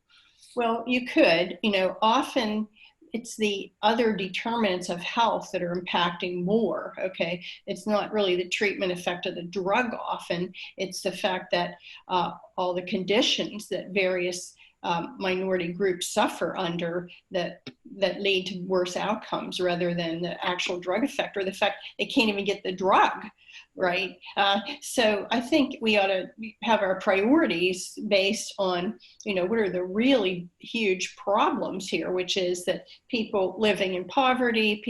Well, you could, often it's the other determinants of health that are impacting more, okay? It's not really the treatment effect of the drug often, it's the fact that all the conditions that various minority groups suffer under that lead to worse outcomes rather than the actual drug effect or the fact they can't even get the drug, right? So I think we ought to have our priorities based on, what are the really huge problems here, which is that people living in poverty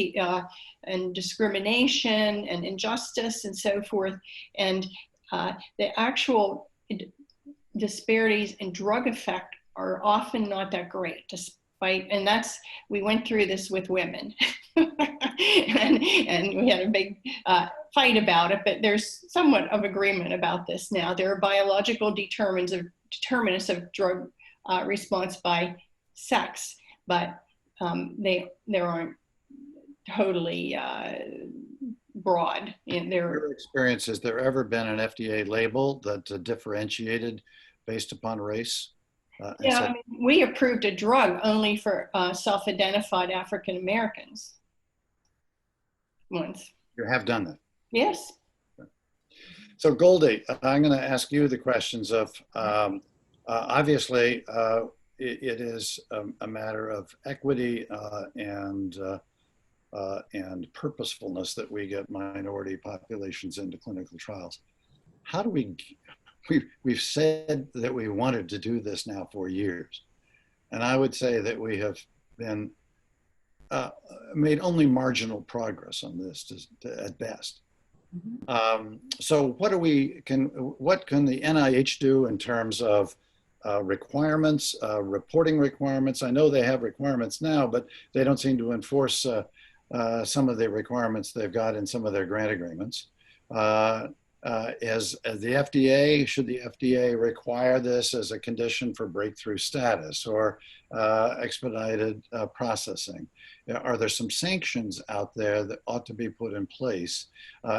and discrimination and injustice and so forth, and the actual disparities in drug effect are often not that great, despite, and we went through this with women and we had a big fight about it, but there's somewhat of agreement about this now. There are biological determinants of drug response by sex, but they aren't totally broad in their experience. Has there ever been an FDA label that differentiated based upon race? Yeah, we approved a drug only for self-identified African Americans once. You have done that? Yes. So Goldie, I'm going to ask you the questions of, obviously, it is a matter of equity and purposefulness that we get minority populations into clinical trials. How do we've said that we wanted to do this now for years. And I would say that we have been made only marginal progress on this at best. So what can the NIH do in terms of requirements, reporting requirements. I know they have requirements now, but they don't seem to enforce some of the requirements they've got in some of their grant agreements. As the FDA, should the FDA require this as a condition for breakthrough status or expedited processing? Are there some sanctions out there that ought to be put in place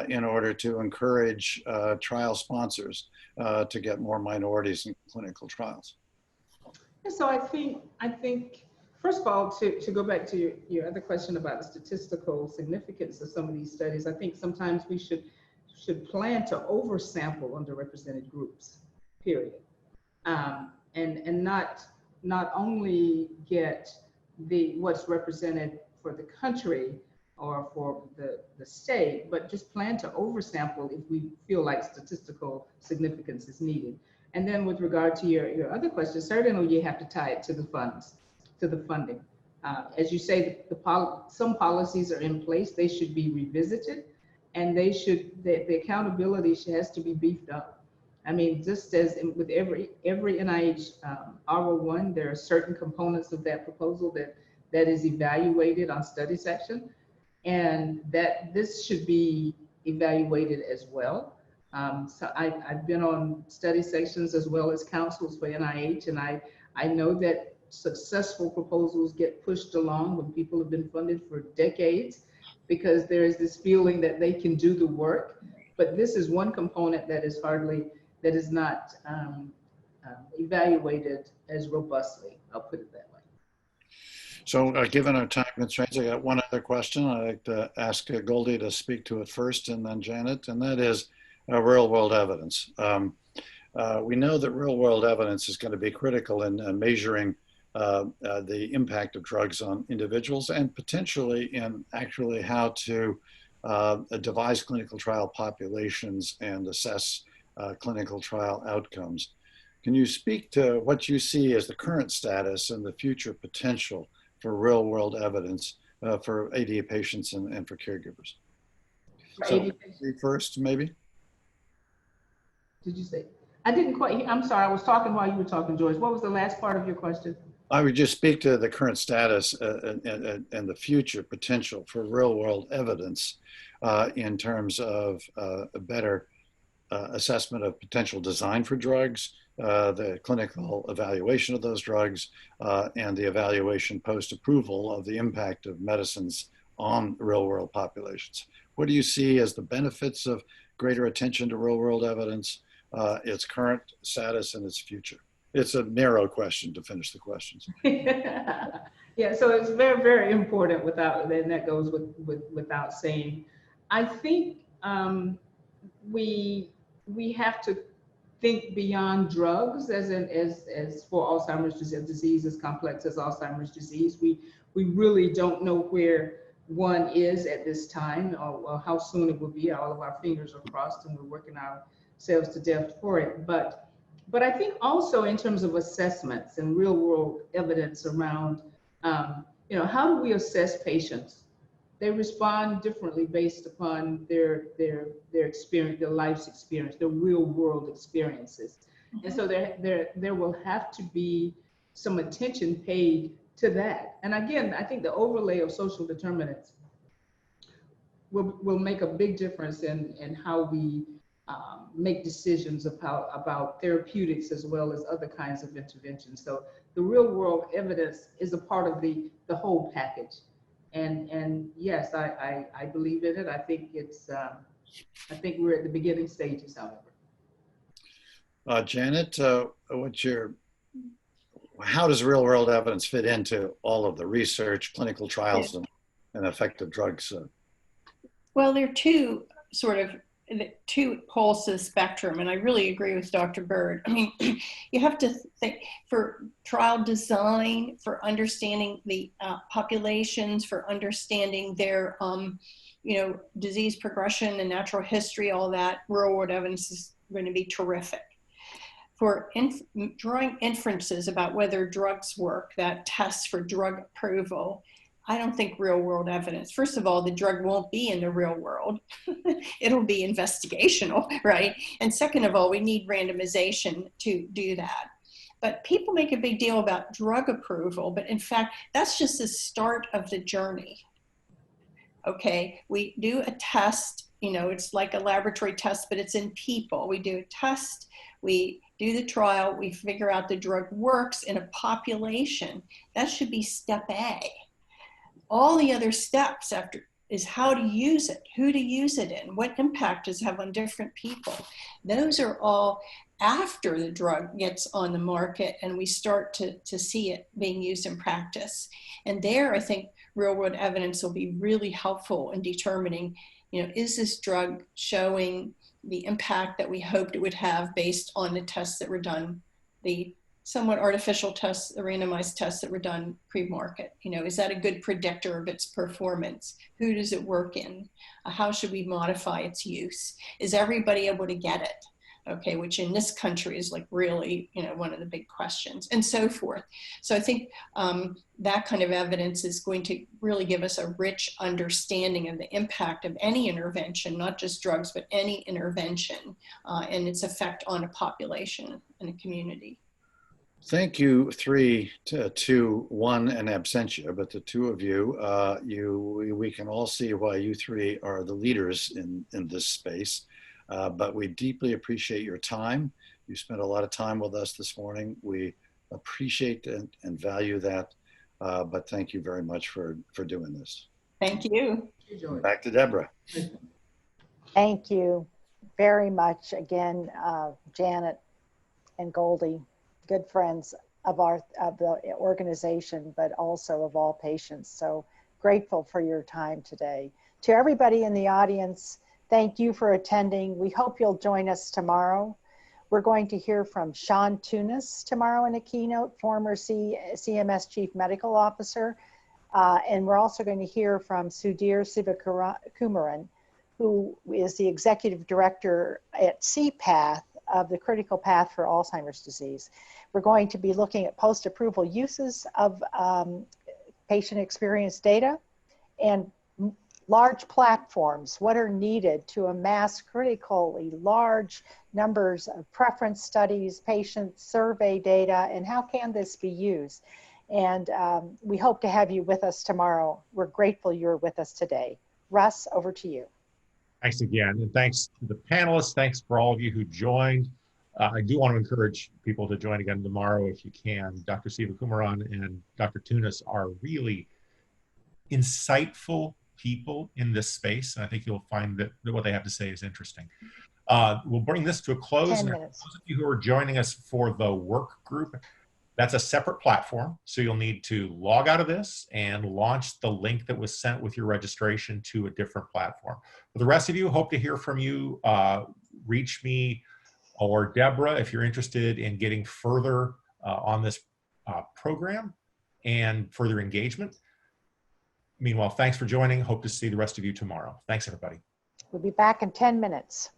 in order to encourage trial sponsors to get more minorities in clinical trials? So I think first of all, to go back to your other question about the statistical significance of some of these studies, I think sometimes we should plan to oversample underrepresented groups, period. And not only get what's represented for the country or for the state, but just plan to oversample if we feel like statistical significance is needed. And then with regard to your other question, certainly you have to tie it to the funds, to the funding. As you say, some policies are in place, they should be revisited, and the accountability has to be beefed up. I mean, just as with every NIH R01, there are certain components of that proposal that is evaluated on study section, and that this should be evaluated as well. So I've been on study sections as well as councils for NIH, and I know that successful proposals get pushed along when people have been funded for decades, because there is this feeling that they can do the work. But this is one component that is not evaluated as robustly, I'll put it that way. So given our time constraints, I got one other question. I'd like to ask Goldie to speak to it first, and then Janet, and that is real world evidence. We know that real world evidence is going to be critical in measuring the impact of drugs on individuals, and potentially in actually how to devise clinical trial populations and assess clinical trial outcomes. Can you speak to what you see as the current status and the future potential for real world evidence for AD patients and for caregivers? So first, maybe? Did you say? I didn't quite hear. I'm sorry, I was talking while you were talking, George. What was the last part of your question? I would just speak to the current status and the future potential for real world evidence in terms of a better assessment of potential design for drugs, the clinical evaluation of those drugs, and the evaluation post-approval of the impact of medicines on real world populations. What do you see as the benefits of greater attention to real world evidence, its current status, and its future? It's a narrow question to finish the questions. Yeah, so it's very, very important, and that goes without saying. I think we have to think beyond drugs as for Alzheimer's disease, as complex as Alzheimer's disease. We really don't know where one is at this time, or how soon it will be. All of our fingers are crossed, and we're working ourselves to death for it. But I think also in terms of assessments and real world evidence around, how do we assess patients? They respond differently based upon their experience, their life's experience, their real world experiences. And so there will have to be some attention paid to that. And again, I think the overlay of social determinants will make a big difference in how we make decisions about therapeutics as well as other kinds of interventions. So the real world evidence is a part of the whole package. And yes, I believe in it. I think I think we're at the beginning stages, however. Janet, how does real world evidence fit into all of the research, clinical trials, and effective drugs? Well, there are two poles to the spectrum, and I really agree with Dr. Bird. I mean, you have to think for trial design, for understanding the populations, for understanding their, disease progression and natural history, all that, real world evidence is going to be terrific. For drawing inferences about whether drugs work, that tests for drug approval, I don't think real world evidence. First of all, the drug won't be in the real world. It'll be investigational, right? And second of all, we need randomization to do that. But people make a big deal about drug approval, but in fact, that's just the start of the journey. Okay, we do a test, you know, it's like a laboratory test, but it's in people. We do a test, we do the trial, we figure out the drug works in a population. That should be step A. All the other steps after is how to use it, who to use it in, what impact does it have on different people. Those are all after the drug gets on the market and we start to see it being used in practice. And there, I think real world evidence will be really helpful in determining, you know, is this drug showing the impact that we hoped it would have based on the tests that were done, the somewhat artificial tests, the randomized tests that were done pre-market. You know, is that a good predictor of its performance? Who does it work in? How should we modify its use? Is everybody able to get it? Okay, which in this country is like really, you know, one of the big questions, and so forth. So I think that kind of evidence is going to really give us a rich understanding of the impact of any intervention, not just drugs, but any intervention and its effect on a population and a community. Thank you, three to one an absentia, but the two of you, we can all see why you three are the leaders in this space. But we deeply appreciate your time. You spent a lot of time with us this morning. We appreciate and value that. But thank you very much for doing this. Thank you. Back to Deborah. Thank you very much again, Janet and Goldie, good friends of the organization, but also of all patients. So grateful for your time today. To everybody in the audience, thank you for attending. We hope you'll join us tomorrow. We're going to hear from Sean Tunis tomorrow in a keynote, former CMS Chief Medical Officer. And we're also going to hear from Sudhir Sivakumaran, who is the Executive Director at CPATH of the Critical Path for Alzheimer's Disease. We're going to be looking at post-approval uses of patient experience data and large platforms, what are needed to amass critically large numbers of preference studies, patient survey data, and how can this be used? And we hope to have you with us tomorrow. We're grateful you're with us today. Russ, over to you. Thanks again, and thanks to the panelists. Thanks for all of you who joined. I do want to encourage people to join again tomorrow if you can. Dr. Sivakumaran and Dr. Tunis are really insightful people in this space, and I think you'll find that what they have to say is interesting. We'll bring this to a close. 10 and minutes. those of you who are joining us for the work group, that's a separate platform, so you'll need to log out of this and launch the link that was sent with your registration to a different platform. For the rest of you, hope to hear from you. Reach me or Deborah if you're interested in getting further on this program and further engagement. Meanwhile, thanks for joining. Hope to see the rest of you tomorrow. Thanks, everybody. We'll be back in 10 minutes.